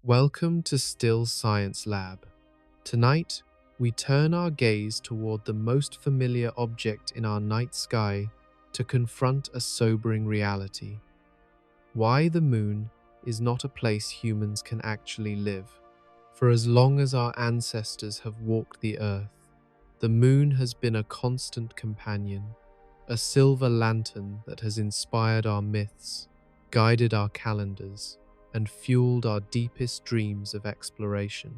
Welcome to Still Science Lab. Tonight, we turn our gaze toward the most familiar object in our night sky to confront a sobering reality. Why the moon is not a place humans can actually live. For as long as our ancestors have walked the earth, the moon has been a constant companion, a silver lantern that has inspired our myths, guided our calendars, and fueled our deepest dreams of exploration.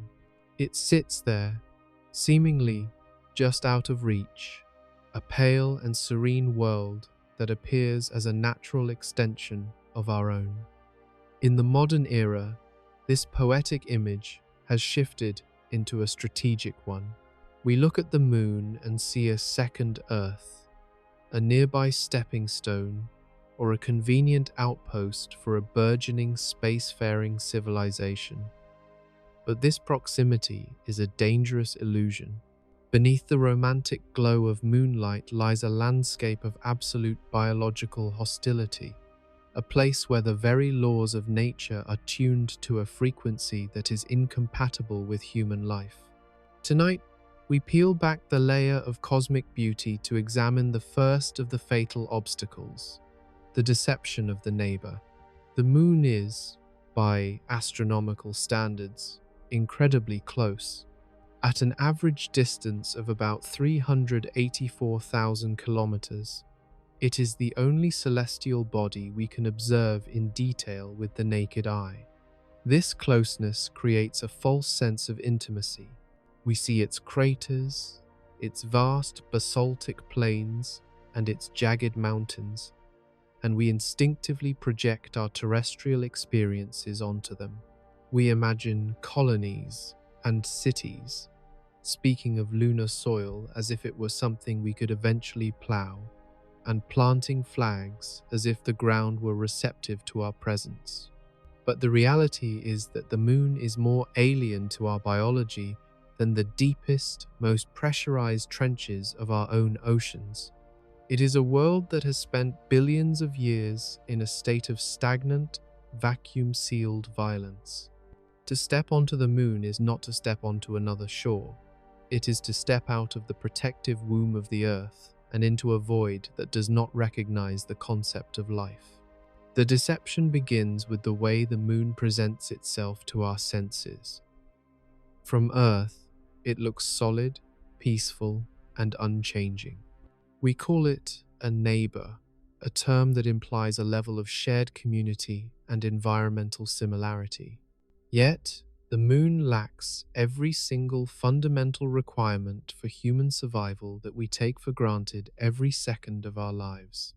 It sits there, seemingly just out of reach, a pale and serene world that appears as a natural extension of our own. In the modern era, this poetic image has shifted into a strategic one. We look at the moon and see a second Earth, a nearby stepping stone, or a convenient outpost for a burgeoning spacefaring civilization. But this proximity is a dangerous illusion. Beneath the romantic glow of moonlight lies a landscape of absolute biological hostility, a place where the very laws of nature are tuned to a frequency that is incompatible with human life. Tonight, we peel back the layer of cosmic beauty to examine the first of the fatal obstacles, the deception of the neighbor. The moon is, by astronomical standards, incredibly close. At an average distance of about 384,000 kilometers, it is the only celestial body we can observe in detail with the naked eye. This closeness creates a false sense of intimacy. We see its craters, its vast basaltic plains, and its jagged mountains, and we instinctively project our terrestrial experiences onto them. We imagine colonies and cities, speaking of lunar soil as if it were something we could eventually plow, and planting flags as if the ground were receptive to our presence. But the reality is that the moon is more alien to our biology than the deepest, most pressurized trenches of our own oceans. It is a world that has spent billions of years in a state of stagnant, vacuum-sealed violence. To step onto the moon is not to step onto another shore. It is to step out of the protective womb of the earth and into a void that does not recognize the concept of life. The deception begins with the way the moon presents itself to our senses. From Earth, it looks solid, peaceful, and unchanging. We call it a neighbor, a term that implies a level of shared community and environmental similarity. Yet, the moon lacks every single fundamental requirement for human survival that we take for granted every second of our lives.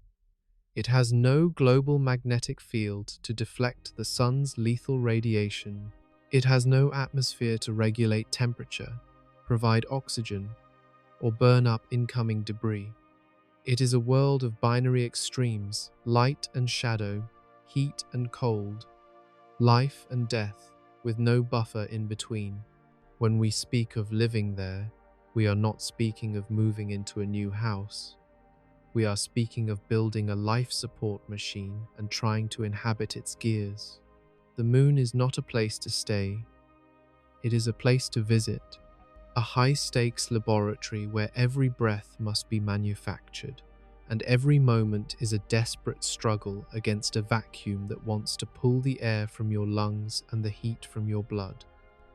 It has no global magnetic field to deflect the sun's lethal radiation. It has no atmosphere to regulate temperature, provide oxygen, or burn up incoming debris. It is a world of binary extremes, light and shadow, heat and cold, life and death, with no buffer in between. When we speak of living there, we are not speaking of moving into a new house. We are speaking of building a life support machine and trying to inhabit its gears. The moon is not a place to stay. It is a place to visit, a high-stakes laboratory where every breath must be manufactured, and every moment is a desperate struggle against a vacuum that wants to pull the air from your lungs and the heat from your blood.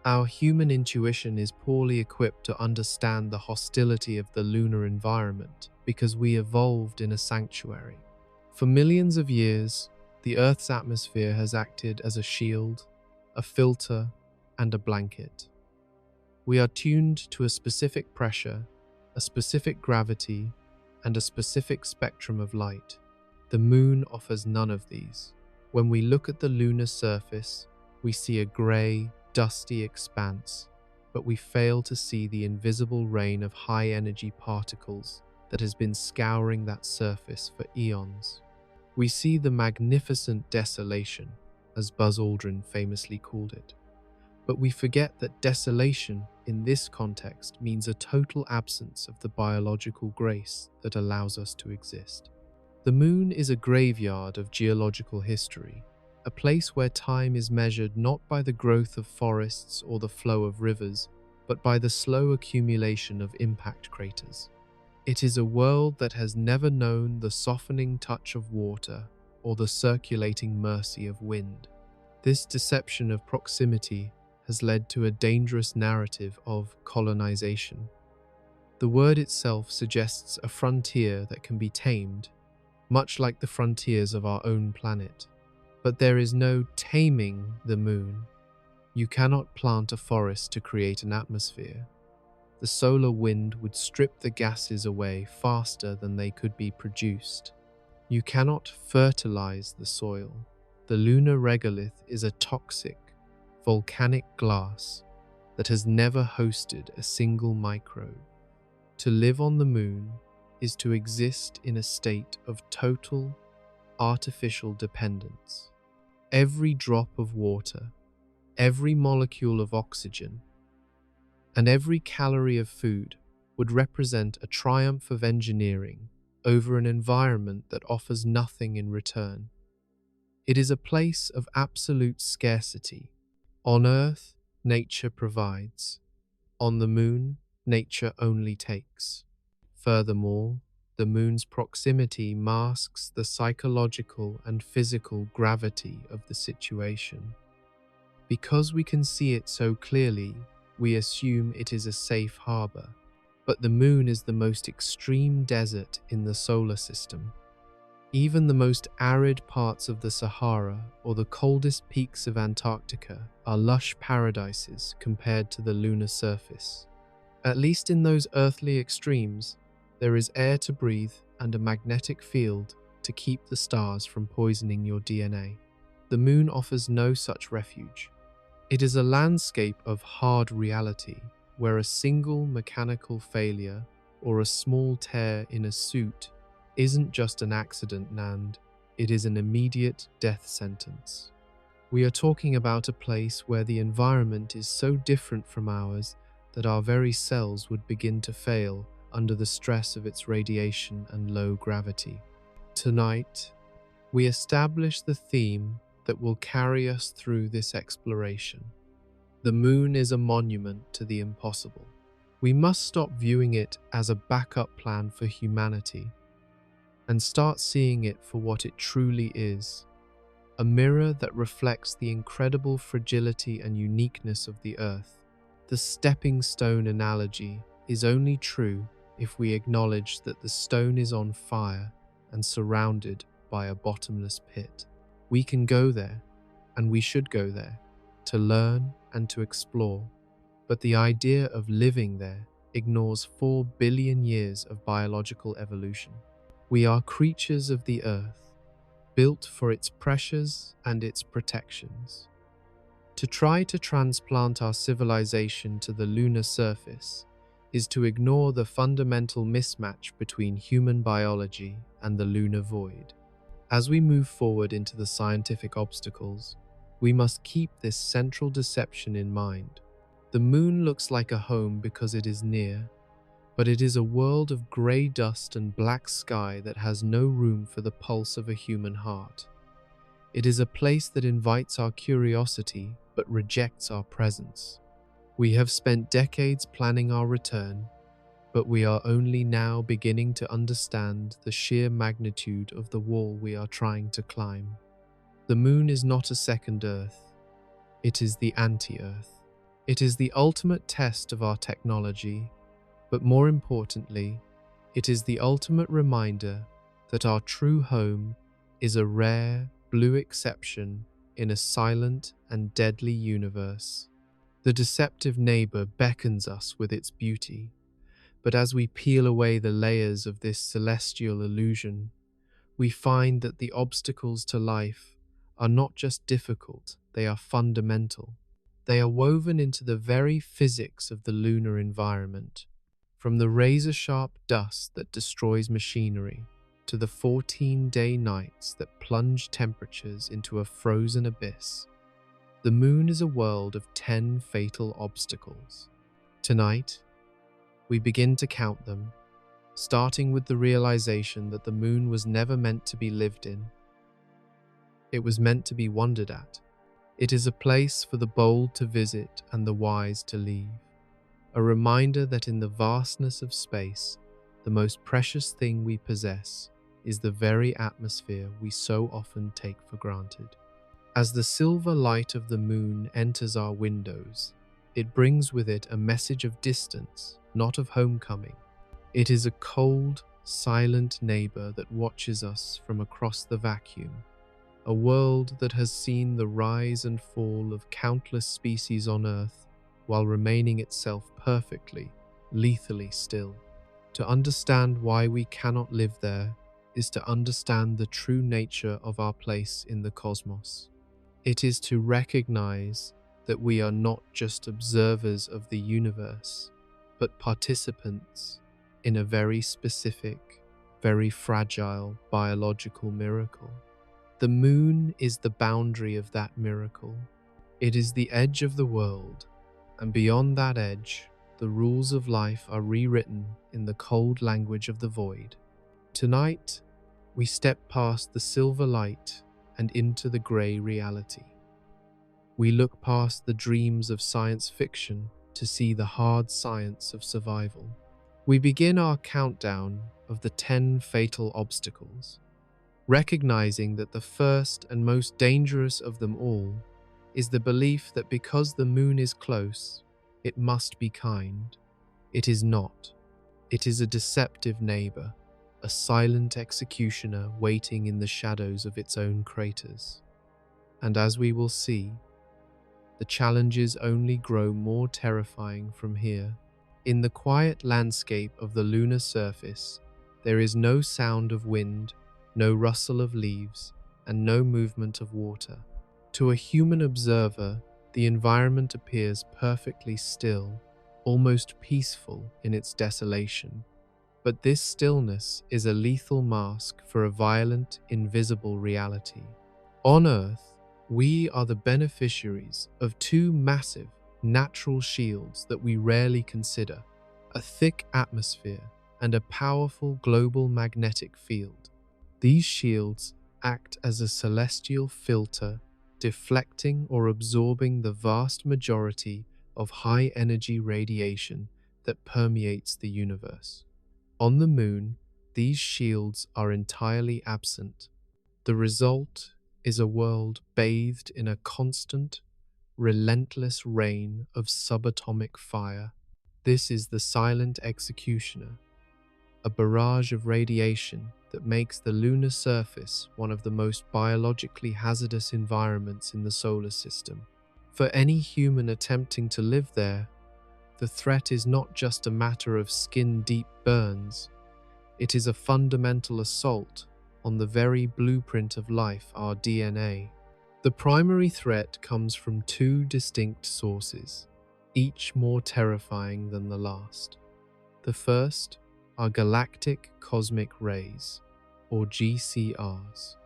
Our human intuition is poorly equipped to understand the hostility of the lunar environment because we evolved in a sanctuary. For millions of years, the Earth's atmosphere has acted as a shield, a filter, and a blanket. We are tuned to a specific pressure, a specific gravity, and a specific spectrum of light. The moon offers none of these. When we look at the lunar surface, we see a grey, dusty expanse, but we fail to see the invisible rain of high-energy particles that has been scouring that surface for eons. We see the magnificent desolation, as Buzz Aldrin famously called it. But we forget that desolation in this context means a total absence of the biological grace that allows us to exist. The moon is a graveyard of geological history, a place where time is measured not by the growth of forests or the flow of rivers, but by the slow accumulation of impact craters. It is a world that has never known the softening touch of water or the circulating mercy of wind. This deception of proximity has led to a dangerous narrative of colonization. The word itself suggests a frontier that can be tamed, much like the frontiers of our own planet. But there is no taming the moon. You cannot plant a forest to create an atmosphere. The solar wind would strip the gases away faster than they could be produced. You cannot fertilize the soil. The lunar regalith is a toxic, volcanic glass that has never hosted a single microbe. To live on the moon is to exist in a state of total, artificial dependence. Every drop of water, every molecule of oxygen, and every calorie of food would represent a triumph of engineering over an environment that offers nothing in return. It is a place of absolute scarcity. On Earth, nature provides. On the moon, nature only takes. Furthermore, the moon's proximity masks the psychological and physical gravity of the situation. Because we can see it so clearly, we assume it is a safe harbor. But the moon is the most extreme desert in the solar system. Even the most arid parts of the Sahara or the coldest peaks of Antarctica are lush paradises compared to the lunar surface. At least in those earthly extremes, there is air to breathe and a magnetic field to keep the stars from poisoning your DNA. The moon offers no such refuge. It is a landscape of hard reality, where a single mechanical failure or a small tear in a suit isn't just an accident, Nand. It is an immediate death sentence. We are talking about a place where the environment is so different from ours that our very cells would begin to fail under the stress of its radiation and low gravity. Tonight, we establish the theme that will carry us through this exploration. The moon is a monument to the impossible. We must stop viewing it as a backup plan for humanity and start seeing it for what it truly is, a mirror that reflects the incredible fragility and uniqueness of the Earth. The stepping stone analogy is only true if we acknowledge that the stone is on fire and surrounded by a bottomless pit. We can go there, and we should go there, to learn and to explore. But the idea of living there ignores 4 billion years of biological evolution. We are creatures of the Earth, built for its pressures and its protections. To try to transplant our civilization to the lunar surface is to ignore the fundamental mismatch between human biology and the lunar void. As we move forward into the scientific obstacles, we must keep this central deception in mind. The moon looks like a home because it is near, but it is a world of grey dust and black sky that has no room for the pulse of a human heart. It is a place that invites our curiosity but rejects our presence. We have spent decades planning our return, but we are only now beginning to understand the sheer magnitude of the wall we are trying to climb. The moon is not a second Earth. It is the anti-Earth. It is the ultimate test of our technology, but more importantly, it is the ultimate reminder that our true home is a rare, blue exception in a silent and deadly universe. The deceptive neighbor beckons us with its beauty, but as we peel away the layers of this celestial illusion, we find that the obstacles to life are not just difficult, they are fundamental. They are woven into the very physics of the lunar environment, from the razor-sharp dust that destroys machinery to the 14-day nights that plunge temperatures into a frozen abyss. The moon is a world of 10 fatal obstacles. Tonight, we begin to count them, starting with the realization that the moon was never meant to be lived in. It was meant to be wondered at. It is a place for the bold to visit and the wise to leave. A reminder that in the vastness of space, the most precious thing we possess is the very atmosphere we so often take for granted. As the silver light of the moon enters our windows, it brings with it a message of distance, not of homecoming. It is a cold, silent neighbor that watches us from across the vacuum, a world that has seen the rise and fall of countless species on Earth while remaining itself perfectly, lethally still. To understand why we cannot live there is to understand the true nature of our place in the cosmos. It is to recognize that we are not just observers of the universe, but participants in a very specific, very fragile biological miracle. The moon is the boundary of that miracle. It is the edge of the world, and beyond that edge, the rules of life are rewritten in the cold language of the void. Tonight, we step past the silver light and into the grey reality. We look past the dreams of science fiction to see the hard science of survival. We begin our countdown of the 10 fatal obstacles, recognizing that the first and most dangerous of them all is the belief that because the moon is close, it must be kind. It is not. It is a deceptive neighbor, a silent executioner waiting in the shadows of its own craters. And as we will see, the challenges only grow more terrifying from here. In the quiet landscape of the lunar surface, there is no sound of wind, no rustle of leaves, and no movement of water. To a human observer, the environment appears perfectly still, almost peaceful in its desolation. But this stillness is a lethal mask for a violent, invisible reality. On Earth, we are the beneficiaries of two massive, natural shields that we rarely consider: a thick atmosphere and a powerful global magnetic field. These shields act as a celestial filter, deflecting or absorbing the vast majority of high-energy radiation that permeates the universe. On the moon, these shields are entirely absent. The result is a world bathed in a constant, relentless rain of subatomic fire. This is the silent executioner, a barrage of radiation that makes the lunar surface one of the most biologically hazardous environments in the solar system. For any human attempting to live there, the threat is not just a matter of skin-deep burns. It is a fundamental assault on the very blueprint of life, our DNA. The primary threat comes from two distinct sources, each more terrifying than the last. The first are galactic cosmic rays, or GCRs.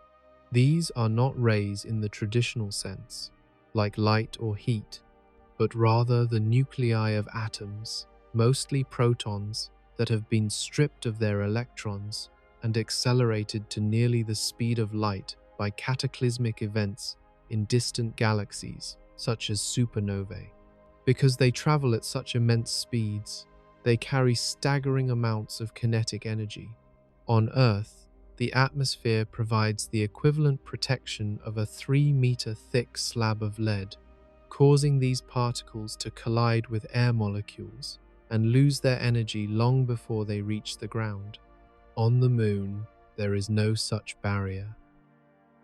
These are not rays in the traditional sense, like light or heat, but rather the nuclei of atoms, mostly protons, that have been stripped of their electrons and accelerated to nearly the speed of light by cataclysmic events in distant galaxies, such as supernovae. Because they travel at such immense speeds, they carry staggering amounts of kinetic energy. On Earth, the atmosphere provides the equivalent protection of a 3-meter thick slab of lead, causing these particles to collide with air molecules and lose their energy long before they reach the ground. On the moon, there is no such barrier.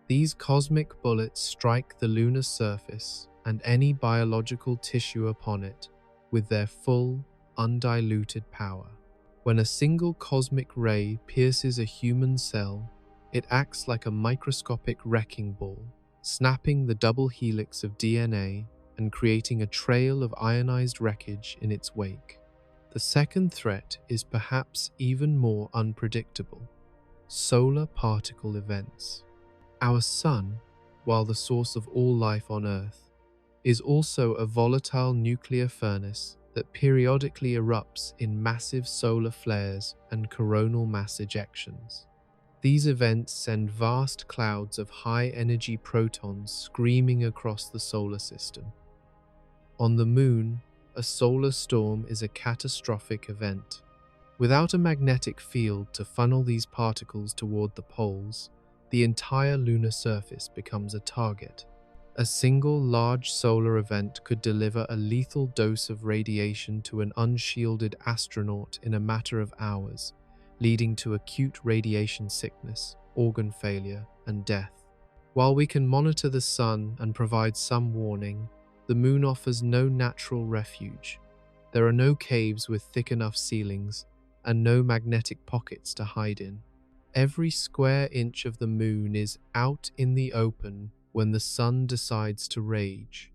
These cosmic bullets strike the lunar surface and any biological tissue upon it with their full, undiluted power. When a single cosmic ray pierces a human cell, it acts like a microscopic wrecking ball, snapping the double helix of DNA and creating a trail of ionized wreckage in its wake. The second threat is perhaps even more unpredictable: solar particle events. Our Sun, while the source of all life on Earth, is also a volatile nuclear furnace that periodically erupts in massive solar flares and coronal mass ejections. These events send vast clouds of high-energy protons screaming across the solar system. On the Moon, a solar storm is a catastrophic event. Without a magnetic field to funnel these particles toward the poles, the entire lunar surface becomes a target. A single large solar event could deliver a lethal dose of radiation to an unshielded astronaut in a matter of hours, leading to acute radiation sickness, organ failure, and death. While we can monitor the sun and provide some warning, the Moon offers no natural refuge. There are no caves with thick enough ceilings, and no magnetic pockets to hide in. Every square inch of the Moon is out in the open when the sun decides to rage.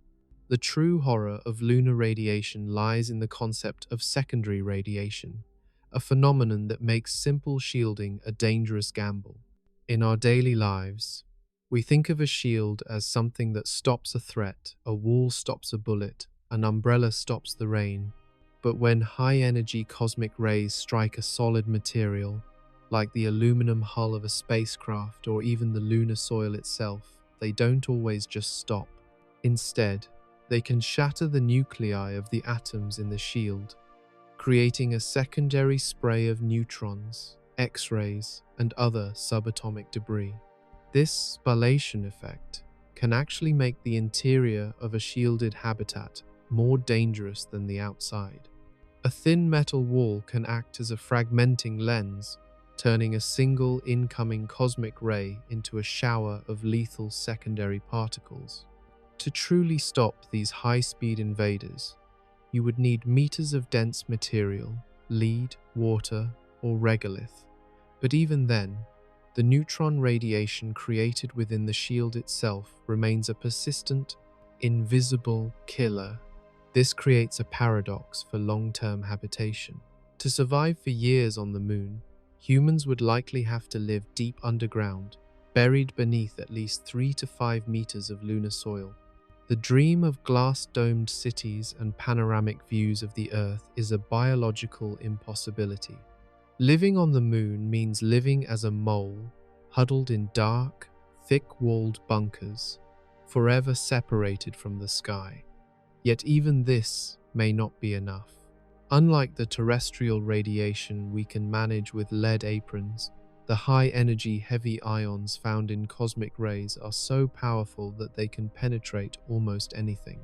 The true horror of lunar radiation lies in the concept of secondary radiation, a phenomenon that makes simple shielding a dangerous gamble. In our daily lives, we think of a shield as something that stops a threat, a wall stops a bullet, an umbrella stops the rain. But when high-energy cosmic rays strike a solid material, like the aluminum hull of a spacecraft or even the lunar soil itself, they don't always just stop. Instead, they can shatter the nuclei of the atoms in the shield, creating a secondary spray of neutrons, X-rays, and other subatomic debris. This spallation effect can actually make the interior of a shielded habitat more dangerous than the outside. A thin metal wall can act as a fragmenting lens, turning a single incoming cosmic ray into a shower of lethal secondary particles. To truly stop these high-speed invaders, you would need meters of dense material, lead, water, or regalith. But even then, the neutron radiation created within the shield itself remains a persistent, invisible killer. This creates a paradox for long-term habitation. To survive for years on the Moon, humans would likely have to live deep underground, buried beneath at least 3 to 5 meters of lunar soil. The dream of glass-domed cities and panoramic views of the Earth is a biological impossibility. Living on the Moon means living as a mole, huddled in dark, thick-walled bunkers, forever separated from the sky. Yet even this may not be enough. Unlike the terrestrial radiation we can manage with lead aprons, the high-energy heavy ions found in cosmic rays are so powerful that they can penetrate almost anything.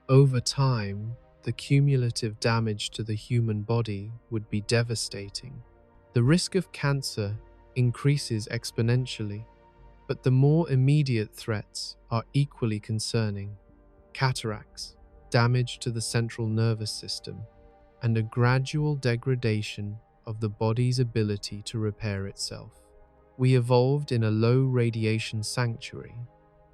Over time, the cumulative damage to the human body would be devastating. The risk of cancer increases exponentially, but the more immediate threats are equally concerning. Cataracts, damage to the central nervous system, and a gradual degradation of the body's ability to repair itself. We evolved in a low-radiation sanctuary.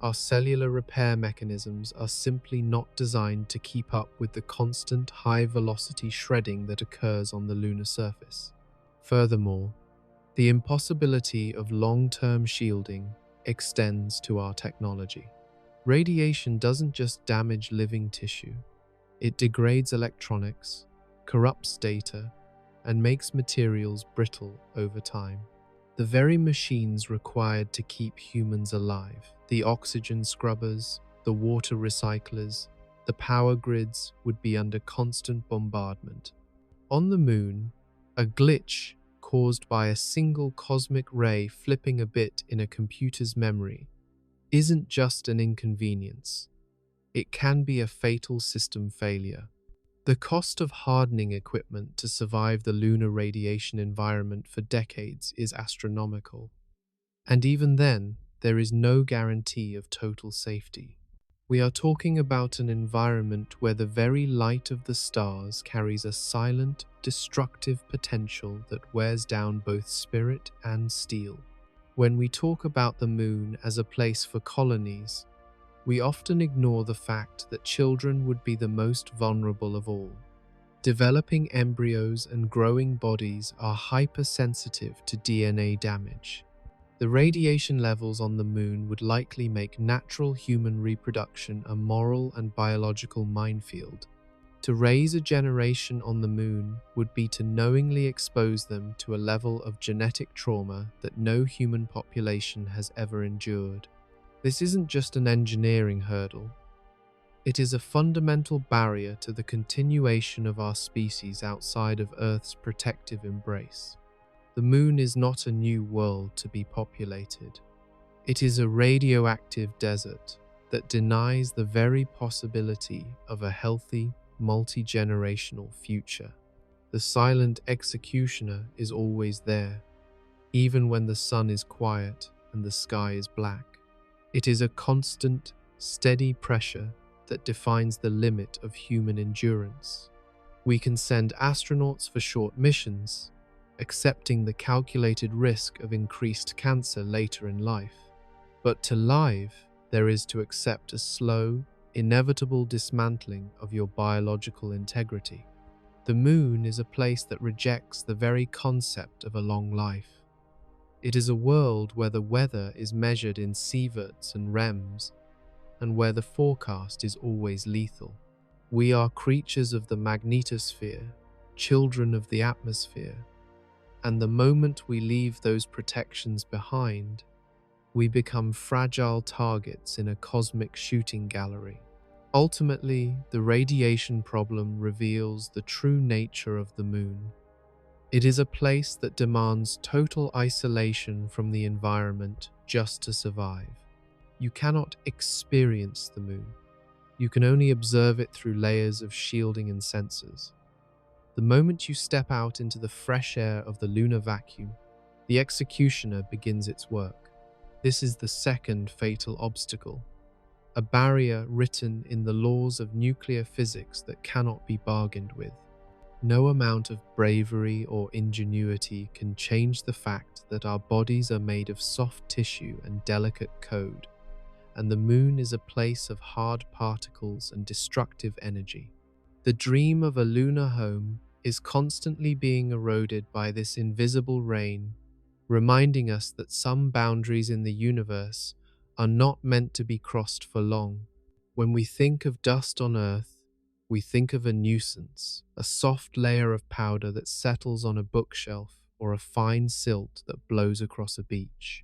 Our cellular repair mechanisms are simply not designed to keep up with the constant high-velocity shredding that occurs on the lunar surface. Furthermore, the impossibility of long-term shielding extends to our technology. Radiation doesn't just damage living tissue. It degrades electronics, corrupts data, and makes materials brittle over time. The very machines required to keep humans alive, the oxygen scrubbers, the water recyclers, the power grids, would be under constant bombardment. On the Moon, a glitch caused by a single cosmic ray flipping a bit in a computer's memory isn't just an inconvenience. It can be a fatal system failure. The cost of hardening equipment to survive the lunar radiation environment for decades is astronomical. And even then, there is no guarantee of total safety. We are talking about an environment where the very light of the stars carries a silent, destructive potential that wears down both spirit and steel. When we talk about the Moon as a place for colonies, we often ignore the fact that children would be the most vulnerable of all. Developing embryos and growing bodies are hypersensitive to DNA damage. The radiation levels on the Moon would likely make natural human reproduction a moral and biological minefield. To raise a generation on the moon would be to knowingly expose them to a level of genetic trauma that no human population has ever endured. This isn't just an engineering hurdle. It is a fundamental barrier to the continuation of our species outside of Earth's protective embrace. The moon is not a new world to be populated. It is a radioactive desert that denies the very possibility of a healthy, multi-generational future. The silent executioner is always there, even when the sun is quiet and the sky is black. It is a constant, steady pressure that defines the limit of human endurance. We can send astronauts for short missions, accepting the calculated risk of increased cancer later in life. But to live, there is to accept a slow, inevitable dismantling of your biological integrity. The moon is a place that rejects the very concept of a long life. It is a world where the weather is measured in sieverts and rems, and where the forecast is always lethal. We are creatures of the magnetosphere, children of the atmosphere, and the moment we leave those protections behind, we become fragile targets in a cosmic shooting gallery. Ultimately, the radiation problem reveals the true nature of the moon. It is a place that demands total isolation from the environment just to survive. You cannot experience the moon. You can only observe it through layers of shielding and sensors. The moment you step out into the fresh air of the lunar vacuum, the executioner begins its work. This is the second fatal obstacle, a barrier written in the laws of nuclear physics that cannot be bargained with. No amount of bravery or ingenuity can change the fact that our bodies are made of soft tissue and delicate code, and the moon is a place of hard particles and destructive energy. The dream of a lunar home is constantly being eroded by this invisible rain, reminding us that some boundaries in the universe are not meant to be crossed for long. When we think of dust on Earth, we think of a nuisance, a soft layer of powder that settles on a bookshelf or a fine silt that blows across a beach.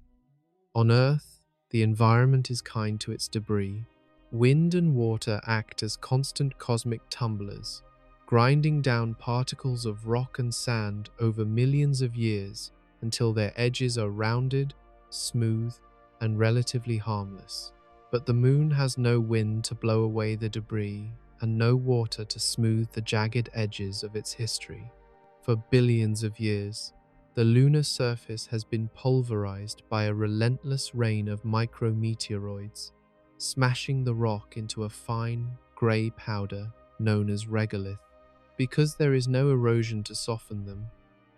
On Earth, the environment is kind to its debris. Wind and water act as constant cosmic tumblers, grinding down particles of rock and sand over millions of years until their edges are rounded, smooth, and relatively harmless. But the moon has no wind to blow away the debris and no water to smooth the jagged edges of its history. For billions of years, the lunar surface has been pulverized by a relentless rain of micrometeoroids, smashing the rock into a fine, grey powder known as regalith. Because there is no erosion to soften them,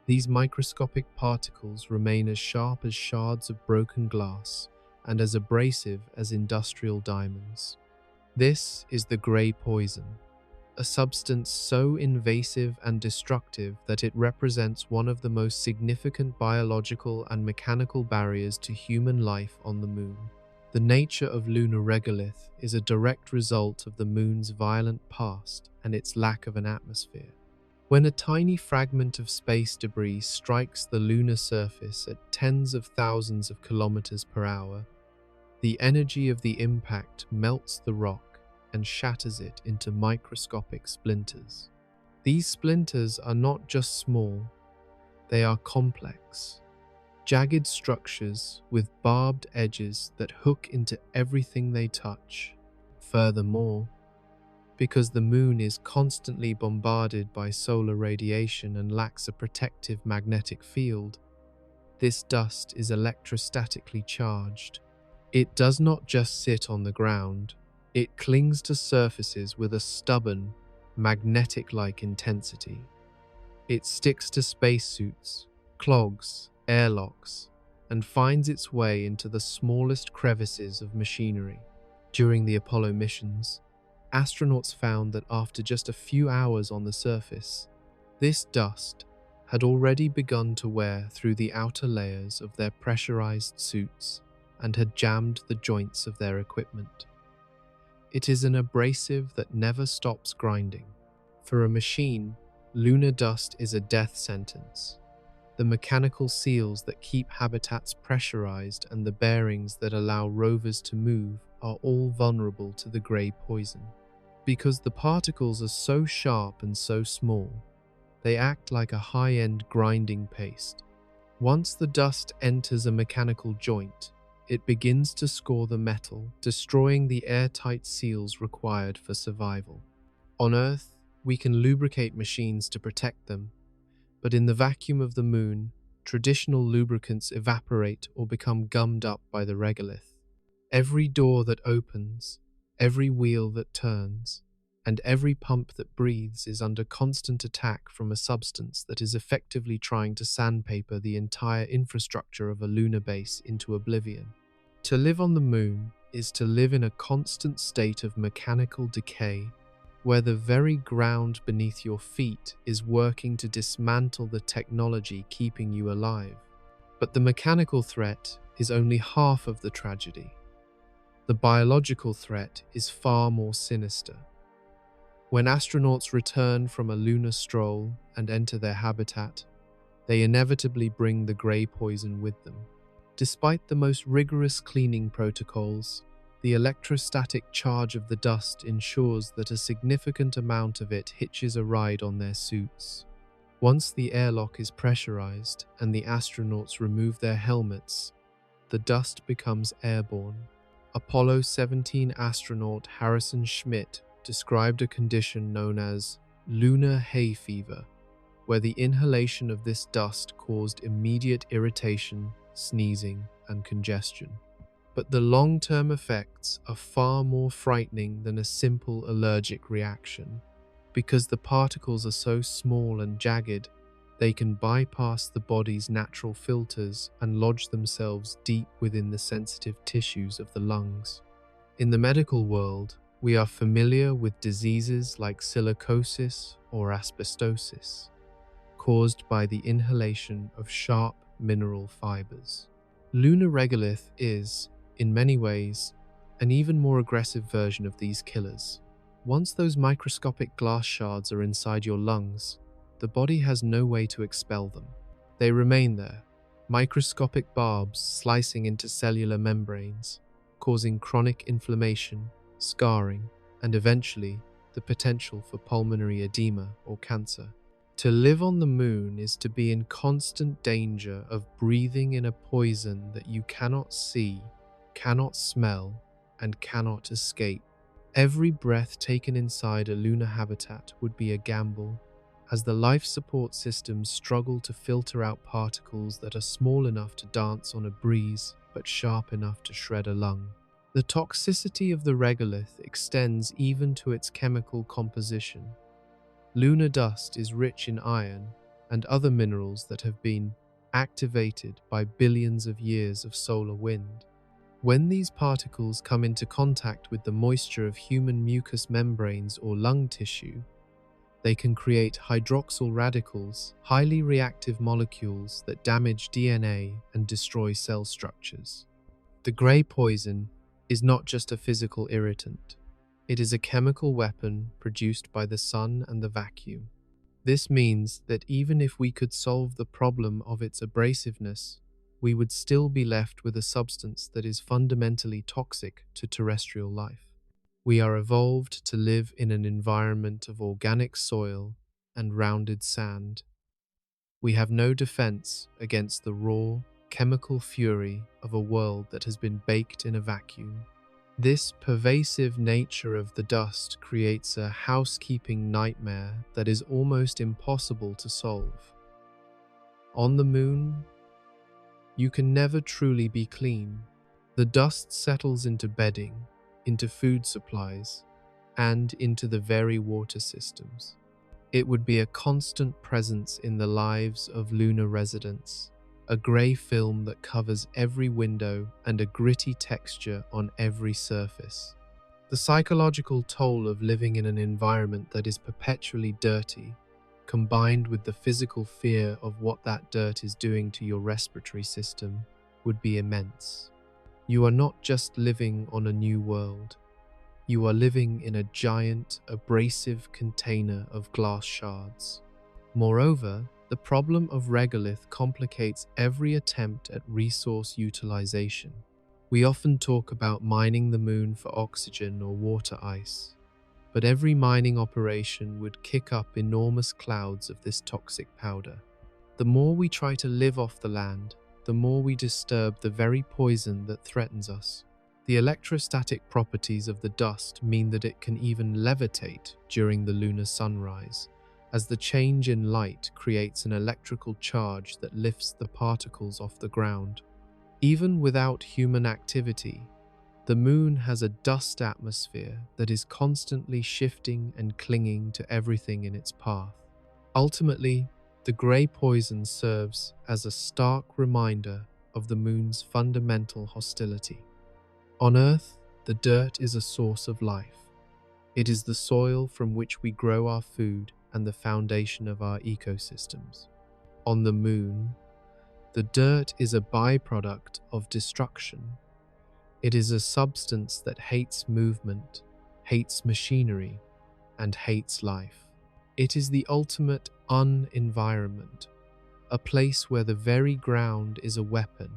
these microscopic particles remain as sharp as shards of broken glass and as abrasive as industrial diamonds. This is the grey poison, a substance so invasive and destructive that it represents one of the most significant biological and mechanical barriers to human life on the moon. The nature of lunar regalith is a direct result of the moon's violent past and its lack of an atmosphere. When a tiny fragment of space debris strikes the lunar surface at tens of thousands of kilometers per hour, the energy of the impact melts the rock and shatters it into microscopic splinters. These splinters are not just small, they are complex, jagged structures with barbed edges that hook into everything they touch. Furthermore, because the moon is constantly bombarded by solar radiation and lacks a protective magnetic field, this dust is electrostatically charged. It does not just sit on the ground, it clings to surfaces with a stubborn, magnetic-like intensity. It sticks to spacesuits, clogs, airlocks, and finds its way into the smallest crevices of machinery. During the Apollo missions, astronauts found that after just a few hours on the surface, this dust had already begun to wear through the outer layers of their pressurized suits and had jammed the joints of their equipment. It is an abrasive that never stops grinding. For a machine, lunar dust is a death sentence. The mechanical seals that keep habitats pressurized and the bearings that allow rovers to move are all vulnerable to the grey poison. Because the particles are so sharp and so small, they act like a high-end grinding paste. Once the dust enters a mechanical joint, it begins to score the metal, destroying the airtight seals required for survival. On Earth, we can lubricate machines to protect them, but in the vacuum of the moon, traditional lubricants evaporate or become gummed up by the regalith. Every door that opens, every wheel that turns, and every pump that breathes is under constant attack from a substance that is effectively trying to sandpaper the entire infrastructure of a lunar base into oblivion. To live on the moon is to live in a constant state of mechanical decay, where the very ground beneath your feet is working to dismantle the technology keeping you alive. But the mechanical threat is only half of the tragedy. The biological threat is far more sinister. When astronauts return from a lunar stroll and enter their habitat, they inevitably bring the grey poison with them. Despite the most rigorous cleaning protocols, the electrostatic charge of the dust ensures that a significant amount of it hitches a ride on their suits. Once the airlock is pressurized and the astronauts remove their helmets, the dust becomes airborne. Apollo 17 astronaut Harrison Schmitt described a condition known as lunar hay fever, where the inhalation of this dust caused immediate irritation, sneezing, and congestion. But the long-term effects are far more frightening than a simple allergic reaction. Because the particles are so small and jagged, they can bypass the body's natural filters and lodge themselves deep within the sensitive tissues of the lungs. In the medical world, we are familiar with diseases like silicosis or asbestosis, caused by the inhalation of sharp mineral fibers. Lunar regalith is, in many ways, an even more aggressive version of these killers. Once those microscopic glass shards are inside your lungs, the body has no way to expel them. They remain there, microscopic barbs slicing into cellular membranes, causing chronic inflammation, scarring, and eventually the potential for pulmonary edema or cancer. To live on the moon is to be in constant danger of breathing in a poison that you cannot see, cannot smell, and cannot escape. Every breath taken inside a lunar habitat would be a gamble, as the life support systems struggle to filter out particles that are small enough to dance on a breeze but sharp enough to shred a lung. The toxicity of the regalith extends even to its chemical composition. Lunar dust is rich in iron and other minerals that have been activated by billions of years of solar wind. When these particles come into contact with the moisture of human mucous membranes or lung tissue, they can create hydroxyl radicals, highly reactive molecules that damage DNA and destroy cell structures. The grey poison is not just a physical irritant. It is a chemical weapon produced by the sun and the vacuum. This means that even if we could solve the problem of its abrasiveness, we would still be left with a substance that is fundamentally toxic to terrestrial life. We are evolved to live in an environment of organic soil and rounded sand. We have no defense against the raw, chemical fury of a world that has been baked in a vacuum. This pervasive nature of the dust creates a housekeeping nightmare that is almost impossible to solve. On the moon, you can never truly be clean. The dust settles into bedding, into food supplies, and into the very water systems. It would be a constant presence in the lives of lunar residents, a grey film that covers every window and a gritty texture on every surface. The psychological toll of living in an environment that is perpetually dirty, combined with the physical fear of what that dirt is doing to your respiratory system, would be immense. You are not just living on a new world. You are living in a giant, abrasive container of glass shards. Moreover, the problem of regalith complicates every attempt at resource utilization. We often talk about mining the moon for oxygen or water ice, but every mining operation would kick up enormous clouds of this toxic powder. The more we try to live off the land, the more we disturb the very poison that threatens us. The electrostatic properties of the dust mean that it can even levitate during the lunar sunrise, as the change in light creates an electrical charge that lifts the particles off the ground. Even without human activity, the moon has a dust atmosphere that is constantly shifting and clinging to everything in its path. Ultimately, the grey poison serves as a stark reminder of the moon's fundamental hostility. On Earth, the dirt is a source of life. It is the soil from which we grow our food and the foundation of our ecosystems. On the moon, the dirt is a byproduct of destruction. It is a substance that hates movement, hates machinery, and hates life. It is the ultimate un-environment, a place where the very ground is a weapon.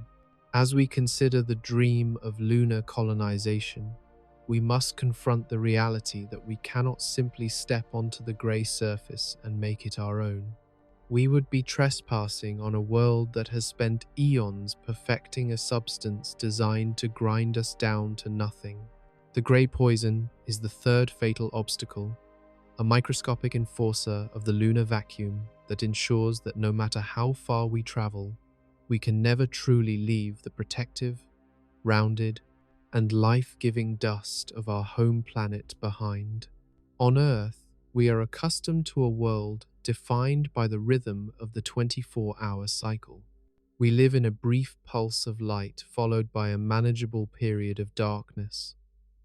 As we consider the dream of lunar colonization, we must confront the reality that we cannot simply step onto the grey surface and make it our own. We would be trespassing on a world that has spent eons perfecting a substance designed to grind us down to nothing. The grey poison is the third fatal obstacle, a microscopic enforcer of the lunar vacuum that ensures that no matter how far we travel, we can never truly leave the protective, rounded, and life-giving dust of our home planet behind. On Earth, we are accustomed to a world defined by the rhythm of the 24-hour cycle. We live in a brief pulse of light followed by a manageable period of darkness,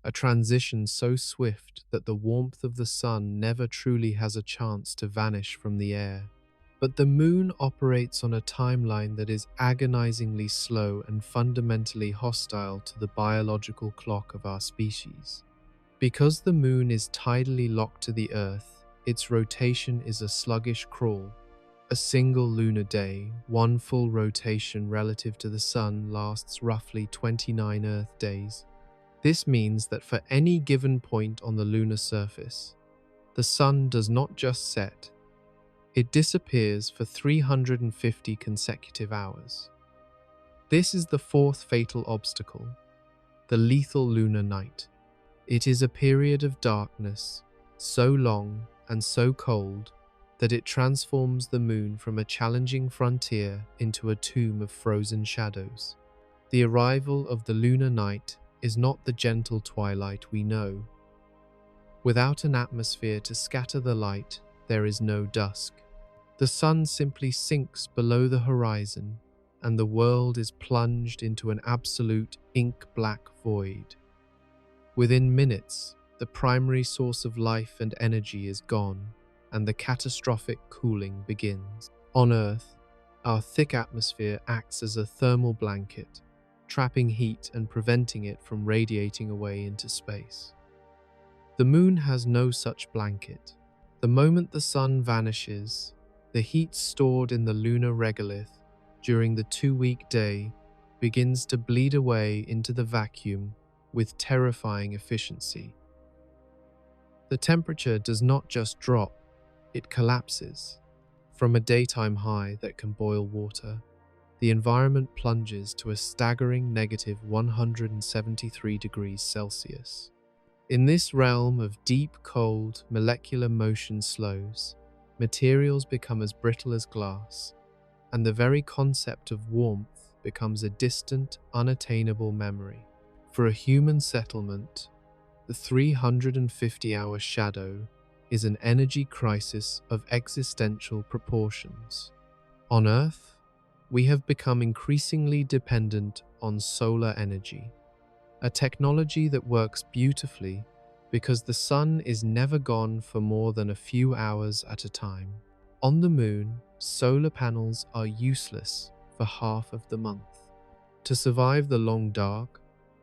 a transition so swift that the warmth of the sun never truly has a chance to vanish from the air. But the moon operates on a timeline that is agonizingly slow and fundamentally hostile to the biological clock of our species. Because the moon is tidally locked to the Earth, its rotation is a sluggish crawl. A single lunar day, one full rotation relative to the sun, lasts roughly 29 Earth days. This means that for any given point on the lunar surface, the sun does not just set, it disappears for 350 consecutive hours. This is the fourth fatal obstacle, the lethal lunar night. It is a period of darkness, so long and so cold that it transforms the moon from a challenging frontier into a tomb of frozen shadows. The arrival of the lunar night is not the gentle twilight we know. Without an atmosphere to scatter the light, there is no dusk. The sun simply sinks below the horizon, and the world is plunged into an absolute ink-black void. Within minutes, the primary source of life and energy is gone, and the catastrophic cooling begins. On Earth, our thick atmosphere acts as a thermal blanket, trapping heat and preventing it from radiating away into space. The moon has no such blanket. The moment the sun vanishes, the heat stored in the lunar regalith during the 2-week day begins to bleed away into the vacuum with terrifying efficiency. The temperature does not just drop, it collapses. From a daytime high that can boil water, the environment plunges to a staggering negative 173 degrees Celsius. In this realm of deep, cold, molecular motion slows, materials become as brittle as glass, and the very concept of warmth becomes a distant, unattainable memory. For a human settlement, the 350-hour shadow is an energy crisis of existential proportions. On Earth, we have become increasingly dependent on solar energy, a technology that works beautifully because the sun is never gone for more than a few hours at a time. On the moon, solar panels are useless for half of the month. To survive the long dark,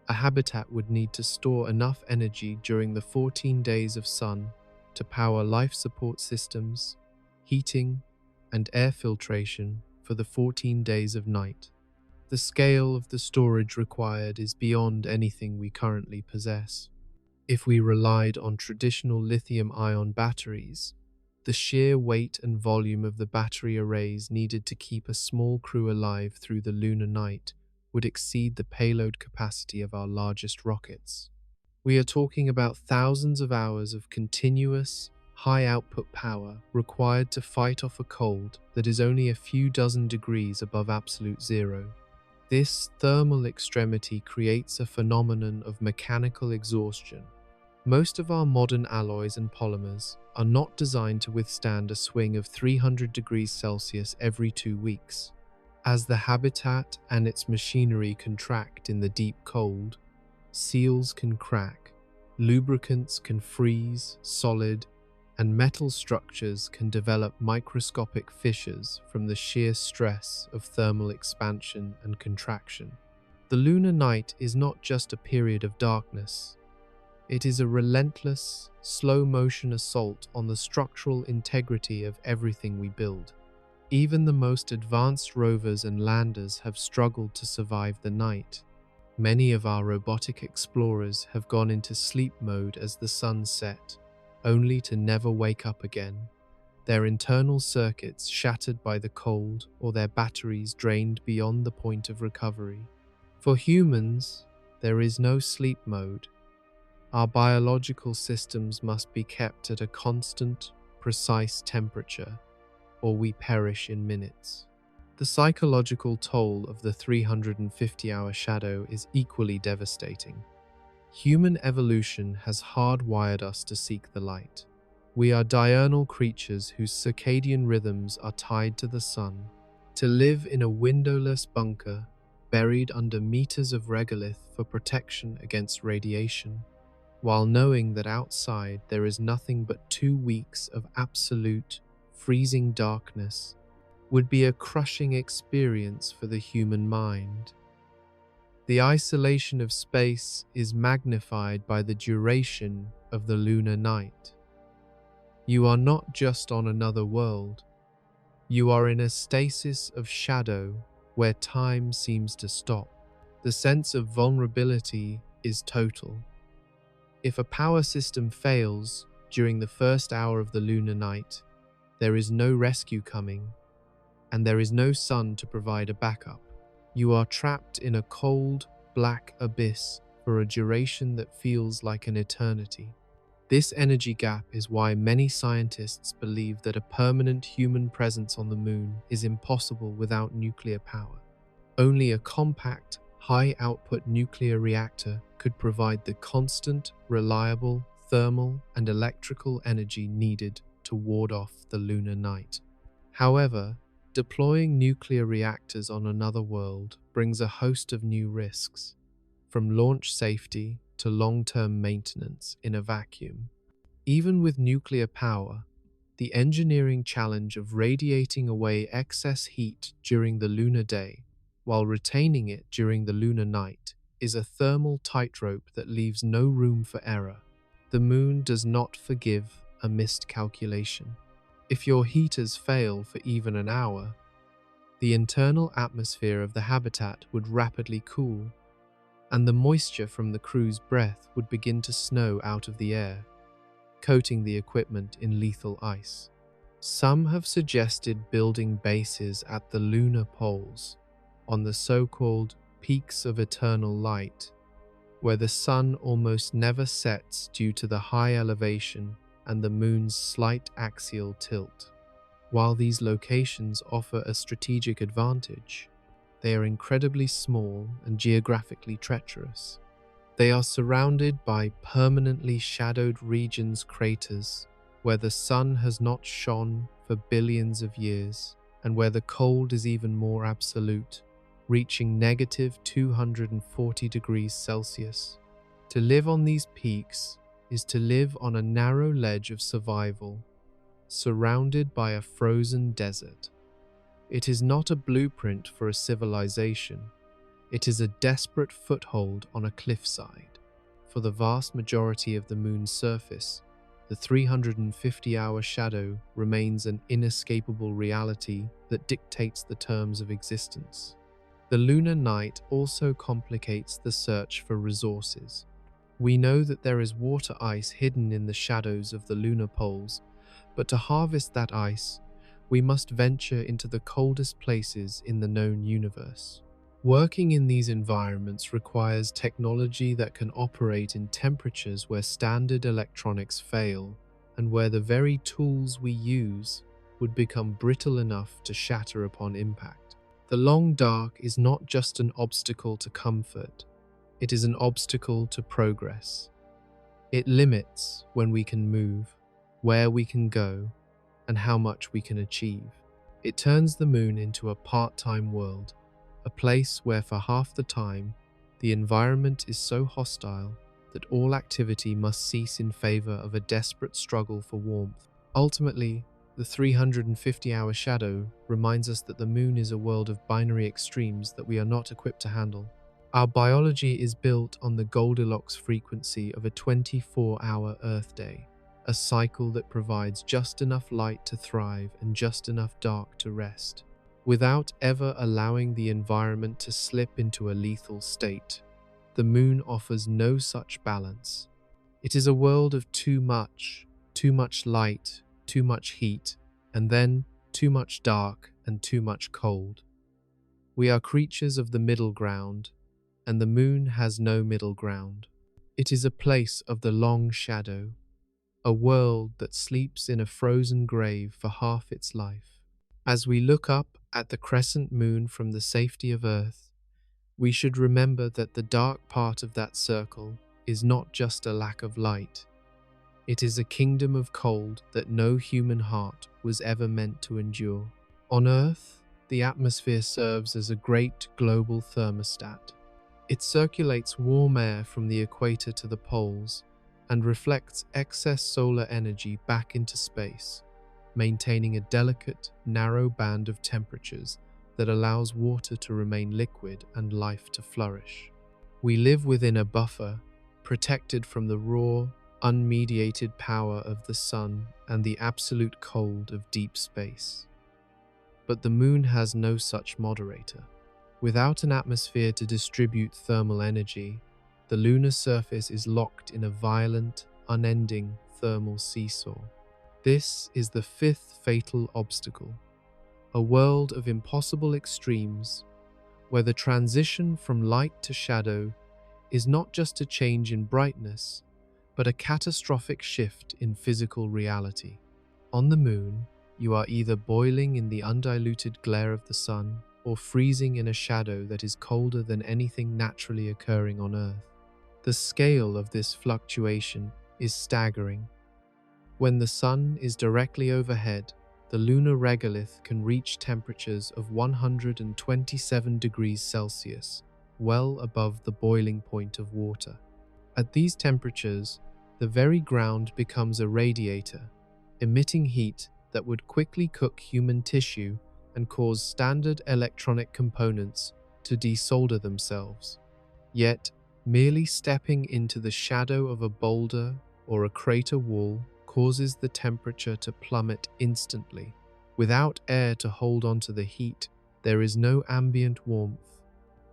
A habitat would need to store enough energy during the 14 days of sun to power life support systems, heating, and air filtration for the 14 days of night. The scale of the storage required is beyond anything we currently possess. If we relied on traditional lithium-ion batteries, the sheer weight and volume of the battery arrays needed to keep a small crew alive through the lunar night would exceed the payload capacity of our largest rockets. We are talking about thousands of hours of continuous, high-output power required to fight off a cold that is only a few dozen degrees above absolute zero. This thermal extremity creates a phenomenon of mechanical exhaustion. Most of our modern alloys and polymers are not designed to withstand a swing of 300 degrees Celsius every 2 weeks. As the habitat and its machinery contract in the deep cold, seals can crack, lubricants can freeze solid, and metal structures can develop microscopic fissures from the sheer stress of thermal expansion and contraction. The lunar night is not just a period of darkness. It is a relentless, slow-motion assault on the structural integrity of everything we build. Even the most advanced rovers and landers have struggled to survive the night. Many of our robotic explorers have gone into sleep mode as the sun set, only to never wake up again, their internal circuits shattered by the cold or their batteries drained beyond the point of recovery. For humans, there is no sleep mode. Our biological systems must be kept at a constant, precise temperature, or we perish in minutes. The psychological toll of the 350-hour shadow is equally devastating. Human evolution has hardwired us to seek the light. We are diurnal creatures whose circadian rhythms are tied to the sun. To live in a windowless bunker, buried under meters of regalith for protection against radiation, while knowing that outside there is nothing but 2 weeks of absolute, freezing darkness, would be a crushing experience for the human mind. The isolation of space is magnified by the duration of the lunar night. You are not just on another world. You are in a stasis of shadow where time seems to stop. The sense of vulnerability is total. If a power system fails during the first hour of the lunar night, there is no rescue coming, and there is no sun to provide a backup. You are trapped in a cold, black abyss for a duration that feels like an eternity. This energy gap is why many scientists believe that a permanent human presence on the moon is impossible without nuclear power. Only a compact, high-output nuclear reactor could provide the constant, reliable thermal and electrical energy needed to ward off the lunar night. However, deploying nuclear reactors on another world brings a host of new risks, from launch safety to long-term maintenance in a vacuum. Even with nuclear power, the engineering challenge of radiating away excess heat during the lunar day while retaining it during the lunar night is a thermal tightrope that leaves no room for error. The moon does not forgive a missed calculation. If your heaters fail for even an hour, the internal atmosphere of the habitat would rapidly cool, and the moisture from the crew's breath would begin to snow out of the air, coating the equipment in lethal ice. Some have suggested building bases at the lunar poles, on the so-called peaks of eternal light, where the sun almost never sets due to the high elevation and the moon's slight axial tilt. While these locations offer a strategic advantage, they are incredibly small and geographically treacherous. They are surrounded by permanently shadowed regions, craters, where the sun has not shone for billions of years, and where the cold is even more absolute, reaching negative 240 degrees Celsius. To live on these peaks is to live on a narrow ledge of survival, surrounded by a frozen desert. It is not a blueprint for a civilization. It is a desperate foothold on a cliffside. For the vast majority of the moon's surface, the 350-hour shadow remains an inescapable reality that dictates the terms of existence. The lunar night also complicates the search for resources. We know that there is water ice hidden in the shadows of the lunar poles, but to harvest that ice, we must venture into the coldest places in the known universe. Working in these environments requires technology that can operate in temperatures where standard electronics fail, and where the very tools we use would become brittle enough to shatter upon impact. The long dark is not just an obstacle to comfort, it is an obstacle to progress. It limits when we can move, where we can go, and how much we can achieve. It turns the moon into a part-time world, a place where for half the time, the environment is so hostile that all activity must cease in favor of a desperate struggle for warmth. Ultimately, the 350-hour shadow reminds us that the moon is a world of binary extremes that we are not equipped to handle. Our biology is built on the Goldilocks frequency of a 24-hour Earth day, a cycle that provides just enough light to thrive and just enough dark to rest, without ever allowing the environment to slip into a lethal state. The moon offers no such balance. It is a world of too much light, too much heat, and then too much dark and too much cold. We are creatures of the middle ground, and the moon has no middle ground. It is a place of the long shadow, a world that sleeps in a frozen grave for half its life. As we look up at the crescent moon from the safety of Earth, we should remember that the dark part of that circle is not just a lack of light. It is a kingdom of cold that no human heart was ever meant to endure. On Earth, the atmosphere serves as a great global thermostat. It circulates warm air from the equator to the poles and reflects excess solar energy back into space, maintaining a delicate, narrow band of temperatures that allows water to remain liquid and life to flourish. We live within a buffer, protected from the raw, unmediated power of the sun and the absolute cold of deep space. But the moon has no such moderator. Without an atmosphere to distribute thermal energy, the lunar surface is locked in a violent, unending thermal seesaw. This is the fifth fatal obstacle, a world of impossible extremes, where the transition from light to shadow is not just a change in brightness, but a catastrophic shift in physical reality. On the moon, you are either boiling in the undiluted glare of the sun or freezing in a shadow that is colder than anything naturally occurring on Earth. The scale of this fluctuation is staggering. When the sun is directly overhead, the lunar regalith can reach temperatures of 127 degrees Celsius, well above the boiling point of water. At these temperatures, the very ground becomes a radiator, emitting heat that would quickly cook human tissue and cause standard electronic components to desolder themselves. Yet, merely stepping into the shadow of a boulder or a crater wall causes the temperature to plummet instantly. Without air to hold onto the heat, there is no ambient warmth.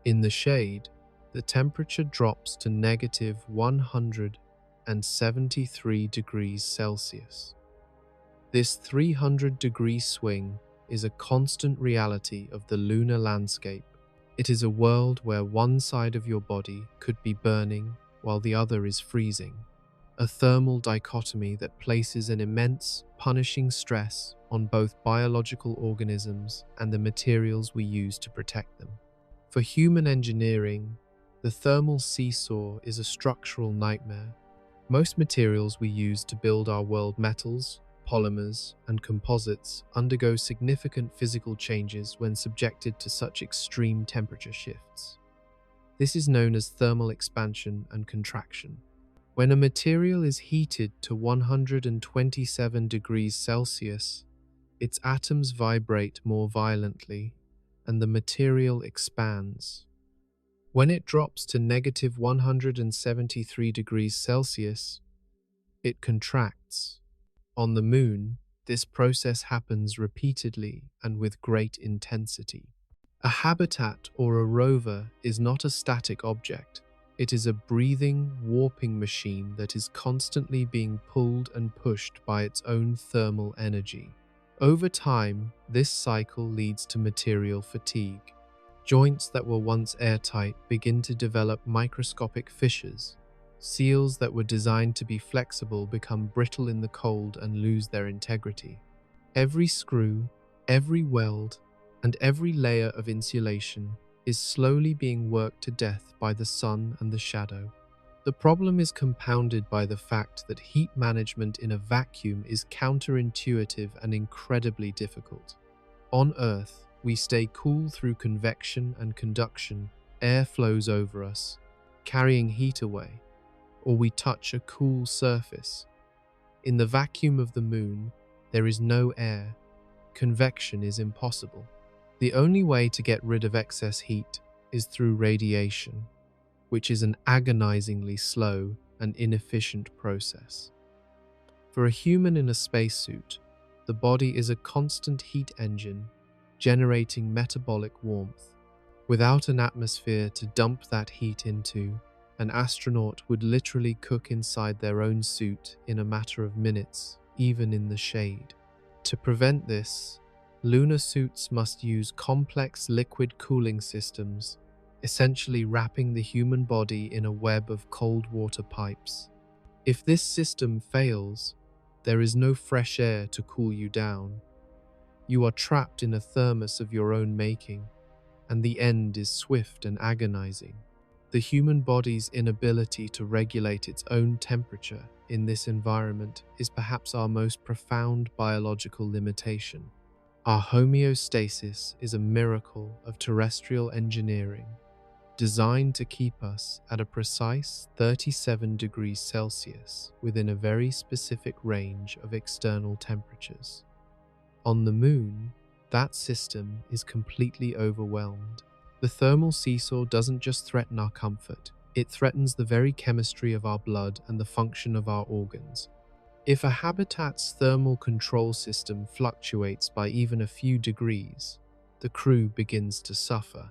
In the shade, the temperature drops to negative 173 degrees Celsius. This 300-degree swing is a constant reality of the lunar landscape. It is a world where one side of your body could be burning while the other is freezing, a thermal dichotomy that places an immense, punishing stress on both biological organisms and the materials we use to protect them. For human engineering, the thermal seesaw is a structural nightmare. Most materials we use to build our world, metals, polymers, and composites, undergo significant physical changes when subjected to such extreme temperature shifts. This is known as thermal expansion and contraction. When a material is heated to 127 degrees Celsius, its atoms vibrate more violently, and the material expands. When it drops to negative 173 degrees Celsius, it contracts. On the Moon, this process happens repeatedly and with great intensity. A habitat or a rover is not a static object. It is a breathing, warping machine that is constantly being pulled and pushed by its own thermal energy. Over time, this cycle leads to material fatigue. Joints that were once airtight begin to develop microscopic fissures. Seals that were designed to be flexible become brittle in the cold and lose their integrity. Every screw, every weld, and every layer of insulation is slowly being worked to death by the sun and the shadow. The problem is compounded by the fact that heat management in a vacuum is counterintuitive and incredibly difficult. On Earth, we stay cool through convection and conduction. Air flows over us, carrying heat away, or we touch a cool surface. In the vacuum of the Moon, there is no air. Convection is impossible. The only way to get rid of excess heat is through radiation, which is an agonizingly slow and inefficient process. For a human in a spacesuit, the body is a constant heat engine, generating metabolic warmth. Without an atmosphere to dump that heat into, an astronaut would literally cook inside their own suit in a matter of minutes, even in the shade. To prevent this, lunar suits must use complex liquid cooling systems, essentially wrapping the human body in a web of cold water pipes. If this system fails, there is no fresh air to cool you down. You are trapped in a thermos of your own making, and the end is swift and agonizing. The human body's inability to regulate its own temperature in this environment is perhaps our most profound biological limitation. Our homeostasis is a miracle of terrestrial engineering, designed to keep us at a precise 37 degrees Celsius within a very specific range of external temperatures. On the Moon, that system is completely overwhelmed. The thermal seesaw doesn't just threaten our comfort, it threatens the very chemistry of our blood and the function of our organs. If a habitat's thermal control system fluctuates by even a few degrees, the crew begins to suffer.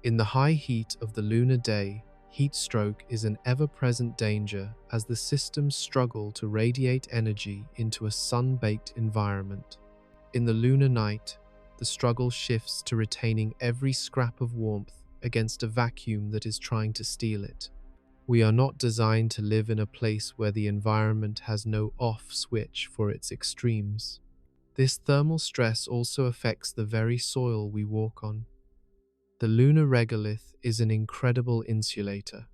In the high heat of the lunar day, heat stroke is an ever-present danger as the systems struggle to radiate energy into a sun-baked environment. In the lunar night, the struggle shifts to retaining every scrap of warmth against a vacuum that is trying to steal it. We are not designed to live in a place where the environment has no off switch for its extremes. This thermal stress also affects the very soil we walk on. The lunar regalith is an incredible insulator.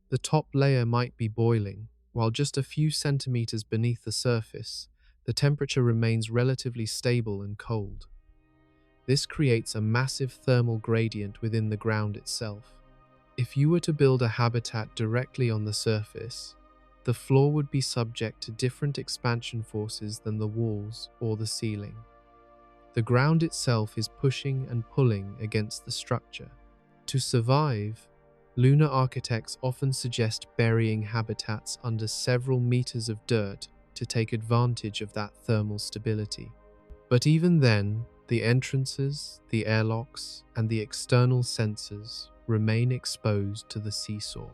The top layer might be boiling, while just a few centimeters beneath the surface, the temperature remains relatively stable and cold. This creates a massive thermal gradient within the ground itself. If you were to build a habitat directly on the surface, the floor would be subject to different expansion forces than the walls or the ceiling. The ground itself is pushing and pulling against the structure. To survive, lunar architects often suggest burying habitats under several meters of dirt to take advantage of that thermal stability. But even then, the entrances, the airlocks, and the external sensors remain exposed to the seesaw.